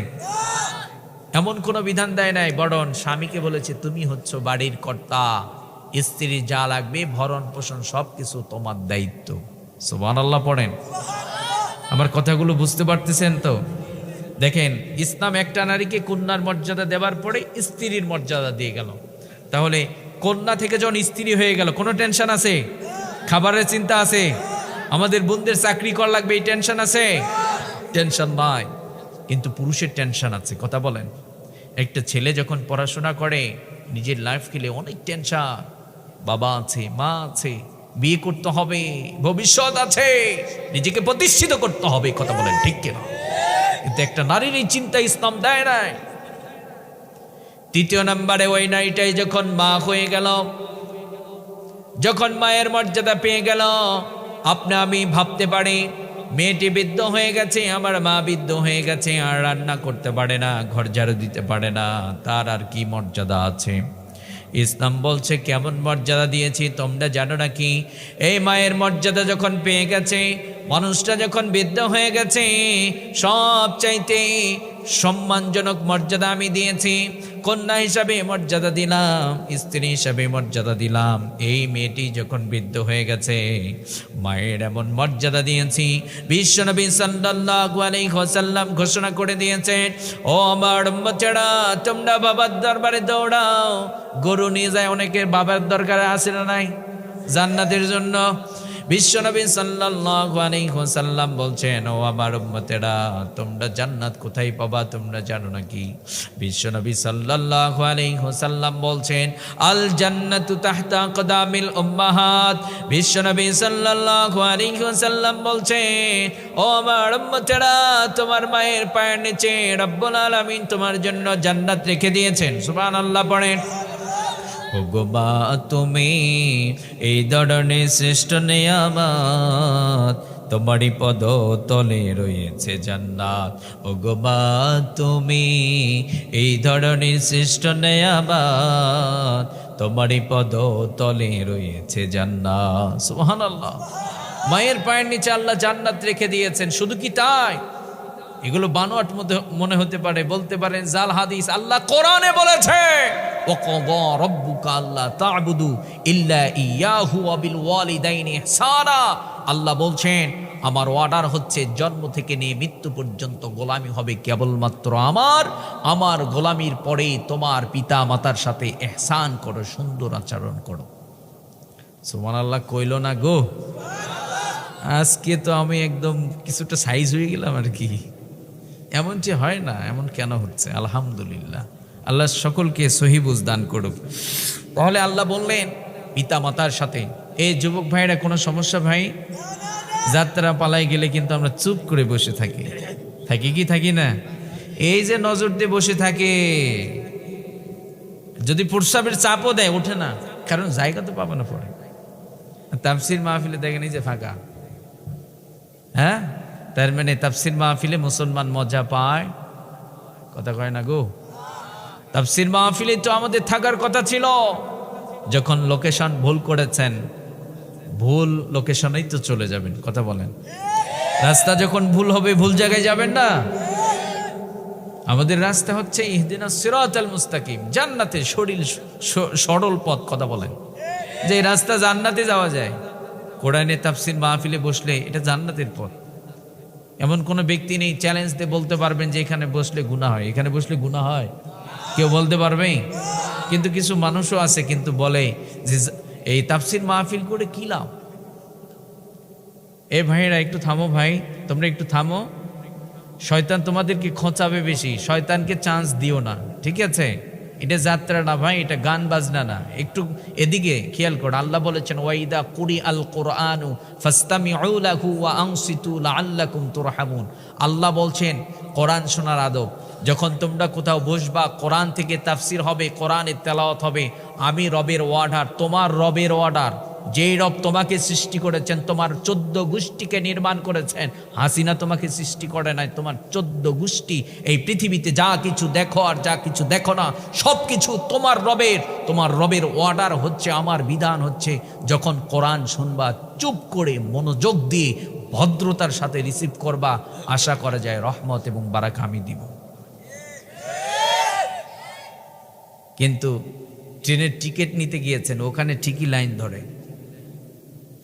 এমন কোনো বিধান দেয় নাই। বরং স্বামীকে বলেছে তুমি হচ্ছ বাড়ির কর্তা, স্ত্রী যা লাগবে ভরণ পোষণ সবকিছু তোমার দায়িত্ব। সুবহানাল্লাহ পড়েন। আমার কথাগুলো বুঝতে পারতেছেন তো? দেখেন, ইসলাম একটা নারীকে কন্যার মর্যাদা দেওয়ার পরে স্ত্রীর মর্যাদা দিয়ে গেল। তাহলে কন্যা থেকে যখন স্ত্রী হয়ে গেল, কোনো টেনশন আছে? খাবারের চিন্তা আছে? আমাদের বোনদের চাকরি করা লাগবে এই টেনশন আছে? টেনশন নাই। কিন্তু পুরুষের টেনশন আছে। কথা বলেন, একটা ছেলে যখন পড়াশোনা করে নিজের লাইফ খেলে অনেক টেনশন। বাবা আছে, মা আছে, বিয়ে করতে হবে, ভবিষ্যৎ আছে, নিজেকে প্রতিষ্ঠিত করতে হবে। কথা বলেন ঠিক কিনা? কিন্তু একটা নারীর এই চিন্তা ইসলাম দেয় নাই। 3 নম্বরে ওই নারীটাই যখন মা হয়ে গেল, যখন মায়ের মর্যাদা পেয়ে গেল, আপনি আমি ভাবতে পারি মেয়েটি বৃদ্ধ হয়ে গেছে, আমার মা বৃদ্ধ হয়ে গেছে, আর রান্না করতে পারে না, ঘর ঝাড়ু দিতে পারে না, তার আর কি মর্যাদা আছে? ইসলাম বলছে কেমন মর্যাদা দিয়েছি তোমরা জানো নাকি? এই মায়ের মর্যাদা যখন পেয়ে গেছে, মানুষটা যখন বৃদ্ধ হয়ে গেছে, সব চাইতে সম্মানজনক মর্যাদা আমি দিয়েছি। কন্যা হিসাবে মর্যাদা দিলাম, স্ত্রী হিসাবে মর্যাদা দিলাম। এই মেয়েটি যখন বৃদ্ধ হয়ে গেছে, মায়ের এমন মর্যাদা দিয়েছি। বিশ্বনবী সাল্লাল্লাহু আলাইহি ওয়াসাল্লাম ঘোষণা করে দিয়েছেন, ও আমার উম্মতেরা, তোমরা বাবার দরবারে দৌড়াও। গরু নিয়ে যায় অনেকের, বাবার দরকার আছে না নাই জান্নাতের জন্য? বিশ্বনবী সাল্লাল্লাহু আলাইহি ওয়াসাল্লাম বলছেন, ও আমার উম্মতেরা, তোমরা জান্নাত কোথায় পাবা তোমরা জানো নাকি? বিশ্বনবী সাল্লাল্লাহু আলাইহি ওয়াসাল্লাম বলছেন, আল জান্নাতু তাহতা আকদামিল উম্মাহাত। বিশ্বনবী সাল্লাল্লাহু আলাইহি ওয়াসাল্লাম বলছেন, ও আমার উম্মতেরা, তোমার মায়ের পায়ের নিচে রব্বুল আলামিন তোমার জন্য জান্নাত রেখে দিয়েছেন। সুবহানাল্লাহ পড়েন। ওগো মা তুমি এই ধরনের শ্রেষ্ঠ নেয়ামত, তোমারই পদ তলে রয়েছে জান্নাত। ওগো মা তুমি এই ধরনের শ্রেষ্ঠ নেয়ামত, তোমারই পদ তলে রয়েছে জান্নাত। সুবহানাল্লাহ। মায়ের পায়ের নিচে আল্লাহ জান্নাত রেখে দিয়েছেন। শুধু কি তাই? এগুলো বানোয়াট মনে হতে পারে, বলতে পারেন জাল হাদিস। আল্লাহ কোরআনে বলেছে ওয়াকাযা রাব্বুকা আল্লা তা'বুদু ইল্লা ইয়াহু ওয়া বিল ওয়ালিদাইনি ইহসানা। আল্লাহ বলছেন আমার অর্ডার হচ্ছে জন্ম থেকে নিয়ে মৃত্যু পর্যন্ত গোলামি হবে কেবলমাত্র আমার গোলামির পরে তোমার পিতা মাতার সাথে ইহসান করো, সুন্দর আচরণ করো। সুবহানাল্লাহ কইল না গো? আজকে তো আমি একদম কিছুটা সাইজ হয়ে গেলাম আর কি। এমনটি হয় না, এমন কেন হচ্ছে? আলহামদুলিল্লাহ, আল্লাহ সকলকে সহি বুঝ দান করুক। তাহলে আল্লাহ বললেন পিতা মাতার সাথে। এই যুবক ভাইরা কোনো সমস্যা ভাই? যাত্রা পালাই গেলে কিন্তু আমরা চুপ করে বসে থাকি, কি থাকি না? এই যে নজর দিয়ে বসে থাকে, যদি প্রস্রাবের চাপও দেয় ওঠে না, কারণ জায়গা তো পাবে না পরে। তাফসির মাহফিলে দেখেন এই যে ফাঁকা, হ্যাঁ, তার মানে তাফসির মাহফিলে মুসলমান মজা পায়, কথা কয় না গো? তাফসির মাহফিলে তো আমাদের থাকার কথা ছিল। যখন লোকেশন ভুল করেছেন, ভুল লোকেশনেই তো চলে যাবেন, কথা বলেন। রাস্তা যখন ভুল হবে ভুল জায়গায় যাবেন না। আমাদের রাস্তা হচ্ছে ইহদিনাস সিরাতাল মুস্তাকিম, জান্নাতের সরল পথ, কথা বলেন। যে রাস্তা জান্নাতে যাওয়া যায়, কোরআনে তাফসির মাহফিলে বসলে এটা জান্নাতের পথ। এমন কোনো ব্যক্তি নেই চ্যালেঞ্জ দিয়ে বলতে পারবেন যে এখানে বসলে গুনাহ হয়, এখানে বসলে গুনাহ হয়, কেউ বলতে পারবে? কিন্তু কিছু মানুষও আছে কিন্তু বলে যে এই তাফসির মাহফিল করে কি লাভ? এ ভাইরা একটু থামো, ভাই তোমরা একটু থামো। শয়তান তোমাদেরকে খোঁচাবে বেশি, শয়তানকে চান্স দিও না, ঠিক আছে? এটা যাত্রা না ভাই, এটা গান বাজনা না। একটু এদিকে খেয়াল করো, আল্লাহ বলেছেন ওয়াইদা কুরি আল কোরআনু ফাস্তামিউ লাহু ওয়া আনসিতু লাআল্লাকুম তুরহামুন। আল্লাহ বলছেন কোরআন শোনার আদব, যখন তোমরা কোথাও বসবা, কোরআন থেকে তাফসির হবে, কোরআনের তেলাওয়াত হবে, আমি রবের অর্ডার, তোমার রবের অর্ডার, যেই রব তোমাকে সৃষ্টি করেছেন, তোমার 14 গোষ্ঠীকে নির্মাণ করেছেন। হাসিনা তোমাকে সৃষ্টি করে নাই, তোমার 14 গোষ্ঠী এই পৃথিবীতে যা কিছু দেখো আর যা কিছু দেখো না সব কিছু তোমার রবের অর্ডার হচ্ছে, আমার বিধান হচ্ছে। যখন কোরআন শুনবা চুপ করে মনোযোগ দিয়ে ভদ্রতার সাথে রিসিভ করবা, আশা করা যায় রহমত এবং বারাকা আমি দিব। কিন্তু ট্রেনের টিকিট নিতে গিয়েছেন, ওখানে ঠিকই লাইন ধরে,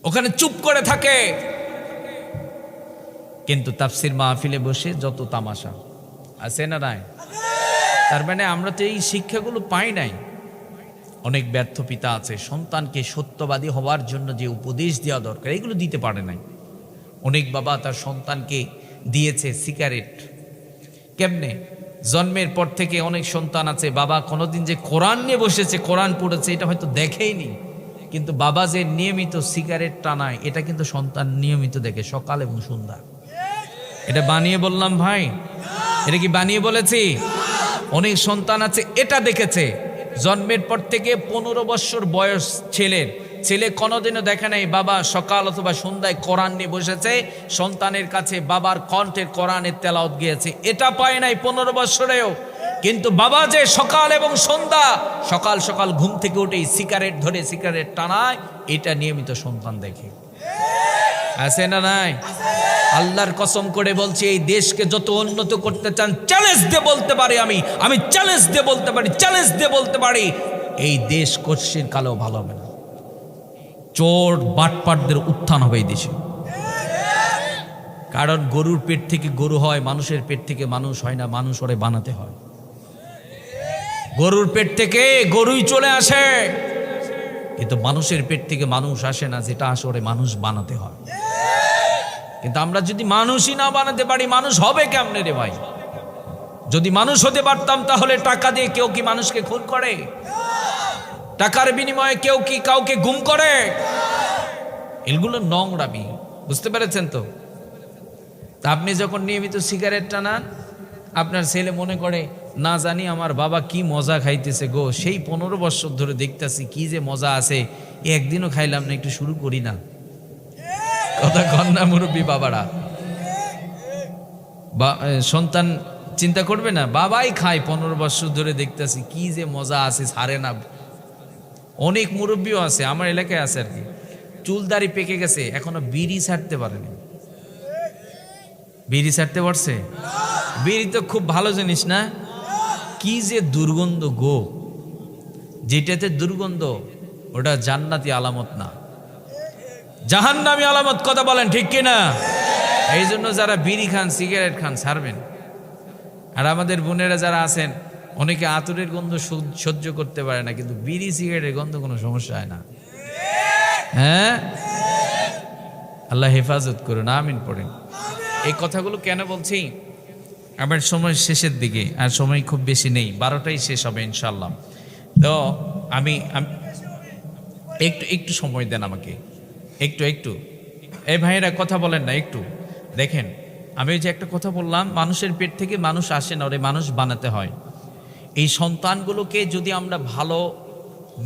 ওখানে চুপ করে থাকে, কিন্তু তাফসির মাহফিলে বসে যত তামাশা আছে না নাই? তার মানে আমরা তো এই শিক্ষাগুলো পাই নাই। অনেক ব্যর্থ পিতা আছে, সন্তানকে সত্যবাদী হওয়ার জন্য যে উপদেশ দেওয়া দরকার এগুলো দিতে পারে নাই। অনেক বাবা তার সন্তানকে দিয়েছে সিগারেট। কেমনে? জন্মের পর থেকে অনেক সন্তান আছে বাবা কোনোদিন যে কোরআন নিয়ে বসেছে, কোরআন পড়েছে এটা হয়তো দেখেইনি, কিন্তু বাবা যে নিয়মিত সিগারেট টানায় এটা কিন্তু সন্তান নিয়মিত দেখে, সকাল এবং সন্ধ্যা। এটা বানিয়ে বললাম ভাই? এটা কি বানিয়ে বলেছি? অনেক সন্তান আছে এটা দেখেছে, জন্মের পর থেকে 15 বছর বয়স ছেলে কোনোদিনও দেখে নাই বাবা সকাল অথবা সন্ধ্যায় কোরআন নিয়ে বসেছে, সন্তানের কাছে বাবার কণ্ঠের কোরআনের তেলাওয়াত গিয়েছে, এটা পায় নাই 15 বছরেও। কিন্তু বাবা যে সকাল এবং সন্ধ্যা সকাল সকাল ঘুম থেকে উঠেই সিগারেট ধরে সিগারেট টানায়, এটা নিয়মিত সন্তান দেখে। আছে না নাই? আল্লাহর কসম করে বলছি, এই দেশকে যত উন্নত করতে চান চ্যালেঞ্জ দিয়ে বলতে পারি, আমি চ্যালেঞ্জ দিয়ে বলতে পারি এই দেশ কোশ্চিন কালেও ভালো হবে না। চোর বাটপাটদের উত্থান হবে এই দেশে। কারণ গরুর পেট থেকে গরু হয়, মানুষের পেট থেকে মানুষ হয় না, মানুষ ওরে বানাতে হয়। গরুর পেট থেকে গরুই চলে আসে, কিন্তু মানুষের পেট থেকে মানুষ আসে না, যেটা আসে ওরে মানুষ বানাতে হয়। কিন্তু আমরা যদি মানুষই না বানাতে পারি, মানুষ হবে কেমনে রে ভাই? যদি মানুষ হতে পারতাম তাহলে টাকা দিয়ে কেউ কি মানুষকে খুন করে? টাকার বিনিময়ে কেউ কি কাউকে গুম করে? এগুলো নোংরামি, বুঝতে পেরেছেন তো? আপনি যখন নিয়মিত সিগারেট টানান, আপনার ছেলে মনে করে না জানি আমার বাবা কি মজা খাইতেছে গো, সেই 15 বছর ধরে দেখতেছি কি যে মজা আছে, একদিনও খাইলাম না, একটু শুরু করি না। কথা কন্যা মুরব্বী বাবারা, সন্তান চিন্তা করবে না, বাবাই খায় 15 বছর ধরে দেখতেছি কি যে মজা আছে, ছাড়ে না। অনেক মুরব্বীও আছে আমার এলাকায় আছে আর কি, চুলদারি পেকে গেছে, এখনো বিড়ি ছাড়তে পারেনি। বিড়ি ছাড়তে পারছে? বিড়ি তো খুব ভালো জিনিস না, কি যে দুর্গন্ধ গো। যেটাতে দুর্গন্ধ ওটা জান্নাতি আলামত না, জাহান্নামী আলামত। কথা বলেন ঠিক কিনা? এই জন্য যারা বিড়ি খান, সিগারেট খান ছাড়বেন। আর আমাদের বোনেরা যারা আছেন, অনেকে আতরের গন্ধ সহ্য করতে পারে না, কিন্তু বিড়ি সিগারেটের গন্ধ কোনো সমস্যা হয় না। হ্যাঁ, আল্লাহ হেফাজত করুন, আমিন পড়েন। এই কথাগুলো কেন বলছি? আমার সময় শেষের দিকে, আর সময় খুব বেশি নেই, 12টাই শেষ হবে ইনশাল্লাহ। তো আমি একটু সময় দেন আমাকে, একটু এই ভাইয়েরা কথা বলেন না একটু। দেখেন, আমি যে একটা কথা বললাম, মানুষের পেট থেকে মানুষ আসে না, ওরে মানুষ বানাতে হয়। এই সন্তানগুলোকে যদি আমরা ভালো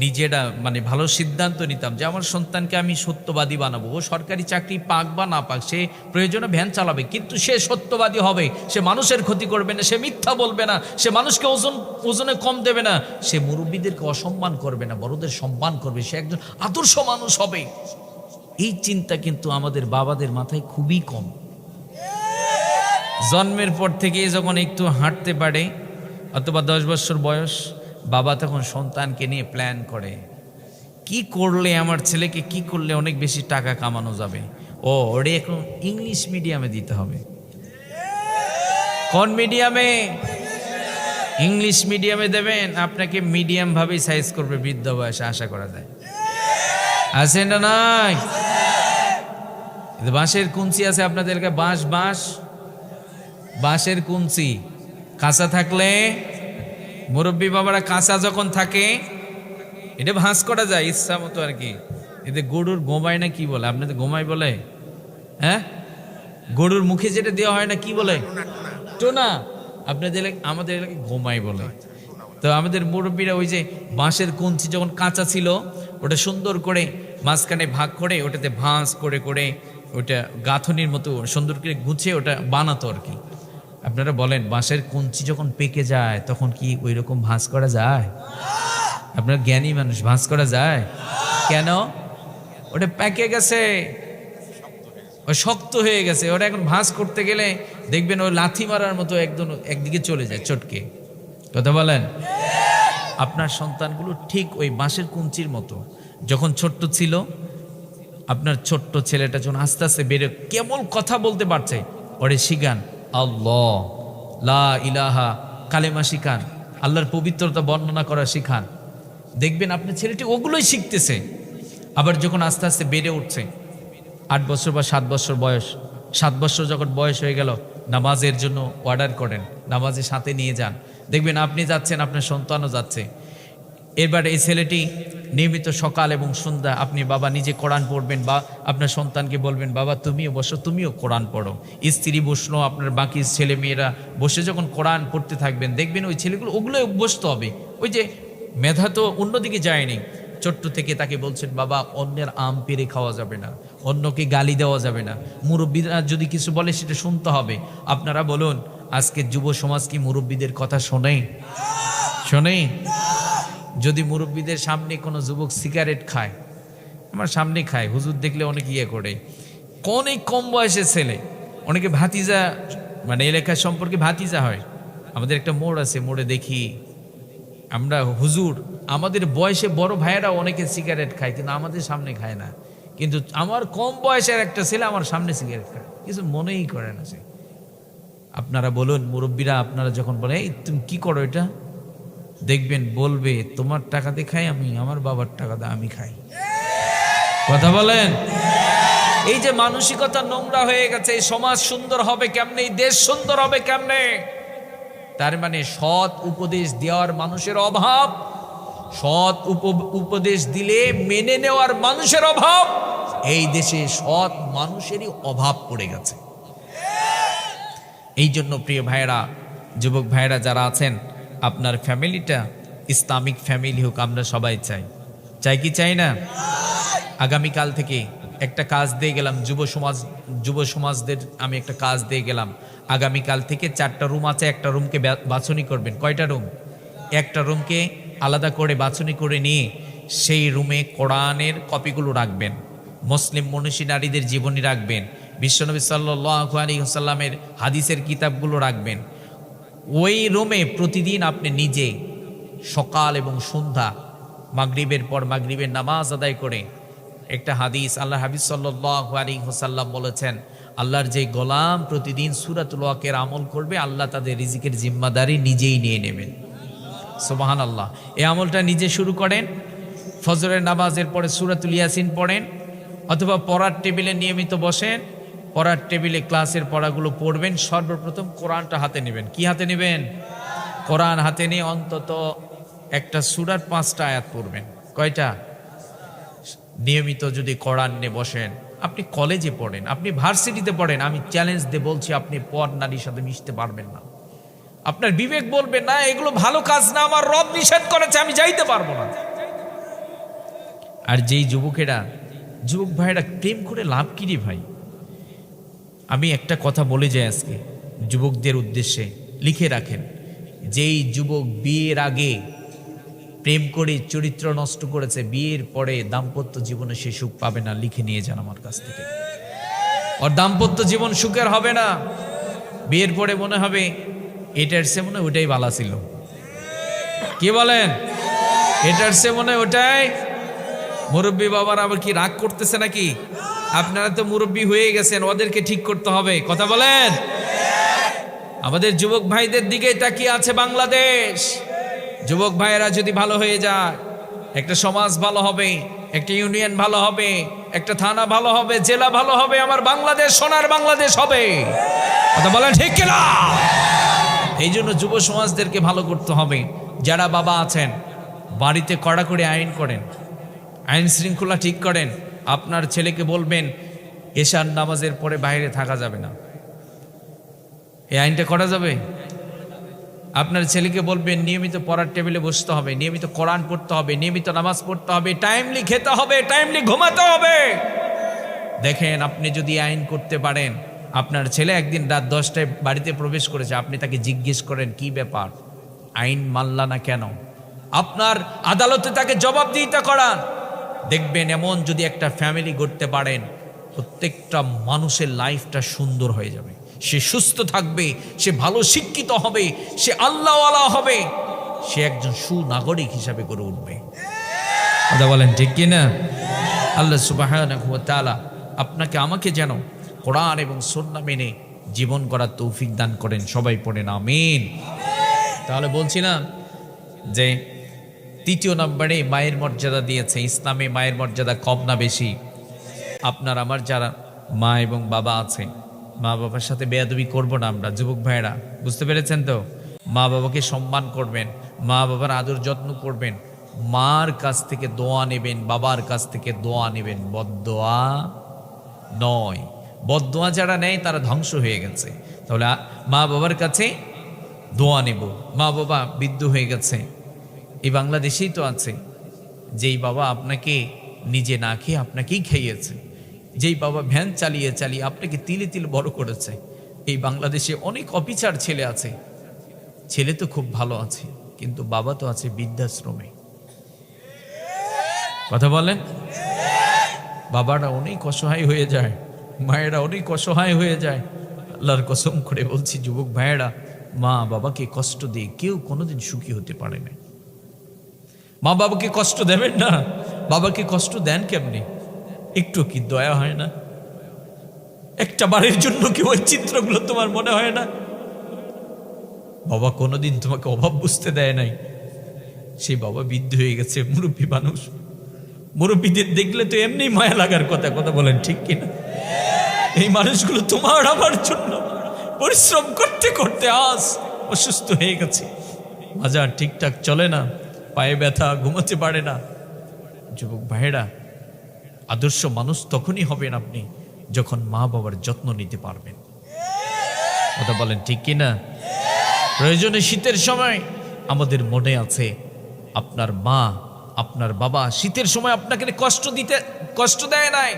নিজেরা ভালো সিদ্ধান্ত নিতাম যে আমার সন্তানকে আমি সত্যবাদী বানাবো, ও সরকারি চাকরি পাক বা না পাক, সে প্রয়োজনে ভ্যান চালাবে, কিন্তু সে সত্যবাদী হবে, সে মানুষের ক্ষতি করবে না, সে মিথ্যা বলবে না, সে মানুষকে ওজনে কম দেবে না, সে মুরব্বীদেরকে অসম্মান করবে না, বড়দের সম্মান করবে, সে একজন আদর্শ মানুষ হবে। এই চিন্তা কিন্তু আমাদের বাবাদের মাথায় খুবই কম। জন্মের পর থেকে যখন একটু হাঁটতে পারে অথবা 10 বছর বয়স, বাবা তখন সন্তানকে নিয়ে প্ল্যান করে, কি করলে আমার ছেলেকে কি করলে অনেক বেশি টাকা কামানো যাবে। ওরে এখন ইংলিশ মিডিয়ামে দিতে হবে। কোন মিডিয়ামে? ইংলিশ মিডিয়ামে দেবেন, আপনাকে মিডিয়াম ভাবেই সাইজ করবে বৃদ্ধ বয়সে, আশা করা যায়। আছে না নাই? বাঁশের কুঞ্চি আছে আপনাদের এলাকায়? বাঁশের কুঞ্চি কাঁচা থাকলে, মুরব্বী বাবারা কাঁচা যখন থাকে এটা ভাঁজ করা যায় ইচ্ছা মতো আর কি। এতে গরুর গোমাই না কি বলে? আপনাদের গোমাই বলে? হ্যাঁ, গরুর মুখে যেটা দেওয়া হয় না কি বলে? টোনা। আপনাদের আমাদের এলাকায় গোমাই বলে। তো আমাদের মুরব্বীরা ওই যে বাঁশের কুঞ্চি যখন কাঁচা ছিল, ওটা সুন্দর করে মাঝখানে ভাগ করে ওটাতে ভাঁজ করে ওটা গাঁথনির মতো সুন্দর করে গুছিয়ে ওটা বানাতো আর কি। আপনারা বলেন, বাঁশের কুঞ্চি যখন পেকে যায় তখন কি ওই রকম ভাঁজ করা যায়? আপনার জ্ঞানী মানুষ, ভাঁজ করা যায় কেন? ওটা পেকে গেছে, ও শক্ত হয়ে গেছে, ওটা এখন ভাঁজ করতে গেলে দেখবেন ওই লাথি মারার মতো একদম একদিকে চলে যায় চটকে। কথা বলেন? আপনার সন্তানগুলো ঠিক ওই বাঁশের কুঞ্চির মতো। যখন ছোট্ট ছিল, আপনার ছোট্ট ছেলেটা যখন আস্তে আস্তে বেড়ে কেবল কথা বলতে পারছে, ওরে শিখান আল্লাহ লা ইলাহা, কালেমা শিখান, আল্লাহর পবিত্রতা বর্ণনা করা শিখান। দেখবেন আপনার ছেলেটি ওগুলোই শিখতেছে। আবার যখন আস্তে আস্তে বেড়ে উঠছে, 8 বছর বা 7 বছর বয়স, 7 বছর যখন বয়স হয়ে গেল, নামাজের জন্য অর্ডার করেন, নামাজের সাথে নিয়ে যান। দেখবেন আপনি যাচ্ছেন, আপনার সন্তানও যাচ্ছে। এবার এই ছেলেটি নিয়মিত সকাল এবং সন্ধ্যা আপনি বাবা নিজে কোরআন পড়বেন, বা আপনার সন্তানকে বলবেন বাবা তুমিও বসো, তুমিও কোরআন পড়ো। স্ত্রী বসলো, আপনার বাকি ছেলে মেয়েরা বসে যখন কোরআন পড়তে থাকবেন, দেখবেন ওই ছেলেগুলো ওগুলোই অভ্যস্ত হবে। ওই যে মেধা তো অন্যদিকে যায়নি, ছোট্ট থেকে তাকে বলছেন বাবা অন্যের আম পেড়ে খাওয়া যাবে না, অন্যকে গালি দেওয়া যাবে না, মুরব্বীরা যদি কিছু বলে সেটা শুনতে হবে। আপনারা বলুন, আজকে যুব সমাজ কি মুরব্বীদের কথা শোনে? যদি মুরব্বীদের সামনে কোনো যুবক সিগারেট খায়, আমার সামনে খায়, হুজুর দেখলে অনেক করে, অনেক কম বয়সের ছেলে, অনেকে ভাতিজা, এলাকার সম্পর্কে ভাতিজা হয়। আমাদের একটা মোড় আছে, মোড়ে দেখি আমরা হুজুর, আমাদের বয়সে বড় ভাইয়েরা অনেকে সিগারেট খায়, কিন্তু আমাদের সামনে খায় না। কিন্তু আমার কম বয়সের একটা ছেলে আমার সামনে সিগারেট খায়, কিছু মনেই করে না সে। আপনারা বলুন, মুরব্বীরা আপনারা যখন বলে এই তুমি কি করো এটা, দেখবেন বলবে তোমার টাকা দিয়ে খাই আমি, আমার বাবার টাকা দিয়ে আমি খাই। কথা বলেন? এই যে মানসিকতা নোংরা হয়ে গেছে, এই সমাজ সুন্দর হবে কেমনে, এই দেশ সুন্দর হবে কেমনে? তার সৎ উপদেশ দেওয়ার মানুষের অভাব, সৎ উপদেশ দিলে মেনে নেওয়ার মানুষের অভাব। এই দেশে সৎ মানুষেরই অভাব পড়ে গেছে। এই জন্য প্রিয় ভাইয়েরা, যুবক ভাইয়েরা যারা আছেন, আপনার ফ্যামিলিটা ইসলামিক ফ্যামিলি হোক, আমরা সবাই চাই কি চাই না? আগামীকাল থেকে একটা কাজ দিয়ে গেলাম, যুব সমাজদের আমি একটা কাজ দিয়ে গেলাম। আগামীকাল থেকে 4টা রুম আছে, একটা রুমকে বাছনি করবেন। কয়টা রুম? একটা রুমকে আলাদা করে বাছনি করে নিয়ে সেই রুমে কোরআনের কপিগুলো রাখবেন, মুসলিম মনীষী নারীদের জীবনী রাখবেন, বিশ্বনবী সাল্লাল্লাহু আলাইহি ওয়াসাল্লামের হাদিসের কিতাবগুলো রাখবেন। ওই রুমে প্রতিদিন আপনি নিজে সকাল এবং সন্ধ্যা মাগরিবের পর মাগরিবের নামাজ আদায় করে। একটা হাদিস, আল্লাহ হাবিব সাল্লাল্লাহু আলাইহি ওয়াসাল্লাম বলেছেন, আল্লাহর যে গোলাম প্রতিদিন সূরাতুল ওয়াকিয়ার আমল করবে, আল্লাহ তাদের রিজিকের জিম্মাদারি নিজেই নিয়ে নেবেন। সুবহানাল্লাহ। এই আমলটা নিজে শুরু করেন, ফজরের নামাজের পরে সূরাতুল ইয়াসিন পড়েন, অথবা পড়ার টেবিলে নিয়মিত বসেন, পড়ার টেবিলে ক্লাসের পড়াগুলো পড়বেন। সর্বপ্রথম কোরআনটা হাতে নেবেন। কি হাতে নেবেন? কোরআন হাতে নিয়ে অন্তত একটা সূরার 5টা আয়াত পড়বেন। কয়টা? নিয়মিত যদি কোরআন নিয়ে বসেন, আপনি কলেজে পড়েন, আপনি ভার্সিটিতে পড়েন, আমি চ্যালেঞ্জ দিয়ে বলছি আপনি পর নারীর সাথে মিশতে পারবেন না। আপনার বিবেক বলবে না এগুলো ভালো কাজ না, আমার রব নিষেধ করেছে, আমি যাইতে পারবো না। আর যেই যুবক ভাইয়েরা প্রেম করে লাভ কি রে ভাই? আমি একটা কথা বলে যাই আজকে যুবকদের উদ্দেশ্যে, লিখে রাখেন, যেই যুবক বিয়ের আগে প্রেম করে চরিত্র নষ্ট করেছে, বিয়ের পরে দাম্পত্য জীবনে সে সুখ পাবে না। লিখে নিয়ে যান আমার কাছ থেকে। ওর দাম্পত্য জীবন সুখের হবে না। বিয়ের পরে মনে হবে এটার সে মনে ওটাই ভালো ছিল। কি বলেন? এটার সে মনে ওটাই। মুরব্বী বাবার আবার কি রাগ করতেছে নাকি? আপনারা তো মুরব্বী হয়ে গেছেন, ওদেরকে ঠিক করতে হবে। কথা বলেন। আমাদের যুবক ভাইদের দিকে তাকিয়ে আছে বাংলাদেশ। যুবক ভাইয়েরা যদি ভালো হয়ে যায়, একটা সমাজ ভালো হবে, একটা ইউনিয়ন ভালো হবে, একটা থানা ভালো হবে, জেলা ভালো হবে, আমার বাংলাদেশ সোনার বাংলাদেশ হবে। কথা বলেন ঠিক কিনা? এই জন্য যুব সমাজদেরকে ভালো করতে হবে। যারা বাবা আছেন, বাড়িতে কড়াকড়ি আইন করেন, আইন শৃঙ্খলা ঠিক করেন। আপনার ছেলেকে বলবেন এশার নামাজের পরে বাইরে থাকা যাবে না, এই আইনটা করা যাবে। আপনার ছেলেকে বলবেন নিয়মিত পড়ার টেবিলে বসতে হবে, নিয়মিত কোরআন পড়তে হবে, নিয়মিত নামাজ পড়তে হবে, টাইমলি খেতে হবে, টাইমলি ঘুমাতে হবে। দেখেন, আপনি যদি আইন করতে পারেন, আপনার ছেলে একদিন রাত 10টায় বাড়িতে প্রবেশ করেছে, আপনি তাকে জিজ্ঞেস করেন কি ব্যাপার, আইন মানলা না কেন? আপনার আদালতে তাকে জবাবদিহিতা করান। দেখবেন এমন যদি একটা ফ্যামিলি গড়তে পারেন, প্রত্যেকটা মানুষের লাইফটা সুন্দর হয়ে যাবে। সে সুস্থ থাকবে, সে ভালো শিক্ষিত হবে, সে আল্লাহওয়ালা হবে, সে একজন সুনাগরিক হিসাবে গড়ে উঠবে। কথা বলেন ঠিক কিনা? আল্লাহ সুবহানাহু ওয়া তাআলা আপনাকে আমাকে যেন কোরআন এবং সুন্নাহ মেনে জীবন করার তৌফিক দান করেন। সবাই পড়েন আমিন। তাহলে বলছিলাম যে 3 নম্বরে মায়ের মর্যাদা দিয়েছে ইসলামে। মায়ের মর্যাদা কম না বেশি? আপনার আমার যারা মা এবং বাবা আছে, মা বাবার সাথে বেয়াদবি করব না আমরা। যুবক ভাইরা বুঝতে পেরেছেন তো? মা বাবাকে সম্মান করবেন, মা বাবার আদর যত্ন করবেন, মার কাছ থেকে দোয়া নেবেন, বাবার কাছ থেকে দোয়া নেবেন, বদদোয়া নয়। বদদোয়া যারা নেয় তারা ধ্বংস হয়ে গেছে। তাহলে মা বাবার কাছে দোয়া নেব। মা বাবা বৃদ্ধ হয়ে গেছে, এই বাংলাদেশেই তো আছে, যেই বাবা আপনাকে নিজে না খেয়ে আপনাকেই খাইয়েছে, যেই বাবা ভ্যান চালিয়ে চালিয়ে আপনাকে তিলে তিলে বড় করেছে। এই বাংলাদেশে অনেক অফিসার ছেলে আছে, ছেলে তো খুব ভালো আছে, কিন্তু বাবা তো আছে বৃদ্ধাশ্রমে। কথা বলেন। বাবারা অনেক অসহায় হয়ে যায়, মায়েরা অনেক অসহায় হয়ে যায়। আল্লাহর কসম করে বলছি যুবক ভাইয়েরা, মা বাবাকে কষ্ট দিয়ে কেউ কোনোদিন সুখী হতে পারে না। মা বাবাকে কষ্ট দেবেন না। বাবাকে কষ্ট দেন কেমনি? একটু কি দয়া হয় না? একটা বারের জন্য কি ওই চিত্রগুলো তোমার মনে হয় না? বাবা কোনোদিন তোমাকে অভাব বুঝতে দেয় নাই, সেই বাবা বৃদ্ধ হয়ে গেছে, মুরব্বী মানুষ। মুরব্বীদের দেখলে তো এমনি মায়া লাগার কথা। কথা বলেন ঠিক কিনা? এই মানুষগুলো তোমার আমার জন্য পরিশ্রম করতে করতে আজ অসুস্থ হয়ে গেছে, বাজার ঠিকঠাক চলে না, পায়ে ব্যথা, ঘুমাতে পারে না। যুবক ভাইয়েরা, আদর্শ মানুষ তখনই হবেন আপনি যখন মা বাবার যত্ন নিতে পারবেন। কথা বলেন ঠিক কিনা? প্রয়োজনে শীতের সময় আমাদের মনে আছে আপনার মা আপনার বাবা শীতের সময় আপনাকে কষ্ট দেয় নাই।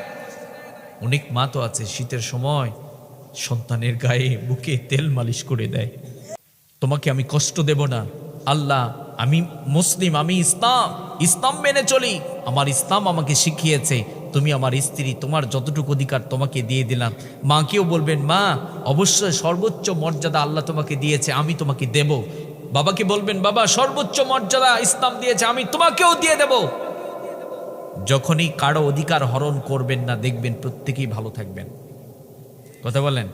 অনেক মা তো আছে শীতের সময় সন্তানের গায়ে বুকে তেল মালিশ করে দেয়। তোমাকে আমি কষ্ট দেব না, আল্লাহ, আমি মুসলিম, আমি ইসলাম মেনে চলি, আমার ইসলাম আমাকে শিখিয়েছে, তুমি আমার স্ত্রী, তোমার যতটুকু অধিকার তোমাকে দিয়ে দিলাম। মাকেও বলবেন, মা অবশ্যই সর্বোচ্চ মর্যাদা আল্লাহ তোমাকে দিয়েছে, আমি তোমাকে দেব, বাবাকে বলবেন, বাবা সর্বোচ্চ মর্যাদা ইসলাম দিয়েছে, আমি তোমাকেও দিয়ে দেব। যখনই কারো অধিকার হরণ করবেন না, দেখবেন প্রত্যেকেই ভালো থাকবেন। কথা বলেন।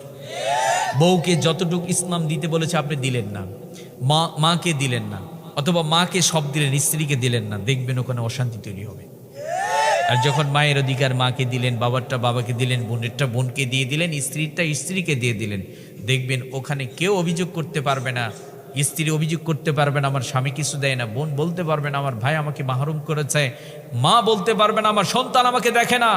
বউকে যতটুকু ইসলাম দিতে বলেছে আপনি দিলেন না, মাকে দিলেন না, অথবা মাকে সব দিলেন, স্ত্রীকে দিলেন না, দেখবেন ওখানে অশান্তি তৈরি হবে। আর যখন মায়ের অধিকার মাকে দিলেন, বাবারটা বাবাকে দিলেন, বোনেরটা বোনকে দিয়ে দিলেন, স্ত্রীরটা স্ত্রীকে দিয়ে দিলেন, দেখবেন ওখানে কেউ অভিযোগ করতে পারবে না। স্ত্রী অভিযোগ করতে পারবে না আমার স্বামী কিছু দেয় না, বোন বলতে পারবে না আমার ভাই আমাকে মাহরুম করেছে, মা বলতে পারবে না আমার সন্তান আমাকে দেখে না।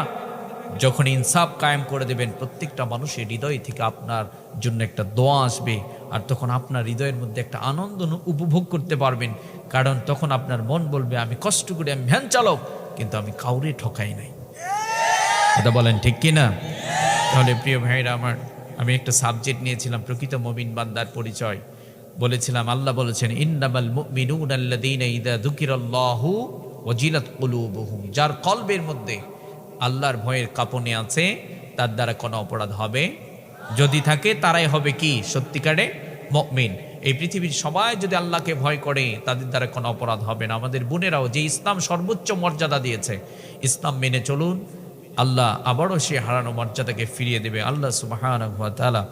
যখন ইনসাফ কায়েম করে দেবেন, প্রত্যেকটা মানুষের হৃদয় থেকে আপনার জন্য একটা দোয়া আসবে, আর তখন আপনার হৃদয়ের মধ্যে একটা আনন্দ উপভোগ করতে পারবেন। কারণ তখন আপনার মন বলবে, আমি কষ্ট করে, আমি ভ্যান চালক, কিন্তু আমি কাউরে ঠকাই নাই। এটা বলেন ঠিক কিনা? তাহলে প্রিয় ভাইরা আমার, আমি একটা সাবজেক্ট নিয়েছিলাম প্রকৃত মুমিন বান্দার পরিচয়। বলেছিলাম আল্লাহ বলেছেন, ইন্নামাল মুমিনুনা আল্লাযীনা ইযা যুকিরাল্লাহু ওয়াজিলাত কুলুবুহুম, যার কলবের মধ্যে আল্লাহর ভয়ের কাঁপনে আছে, তার দ্বারা কোনো অপরাধ হবে, যদি থাকে তারাই হবে কি সত্যিকারে মুমিন। এই পৃথিবীর সবাই যদি আল্লাহকে ভয় করে, তাদের দ্বারা কোনো অপরাধ হবে না। আমাদের বোনেরাও যে ইসলাম সর্বোচ্চ মর্যাদা দিয়েছে, ইসলাম মেনে চলুন, আল্লাহ আবারও সে হারানো মর্যাদাকে ফিরিয়ে দেবে। আল্লাহ সুবহানাহু ওয়া তাআলা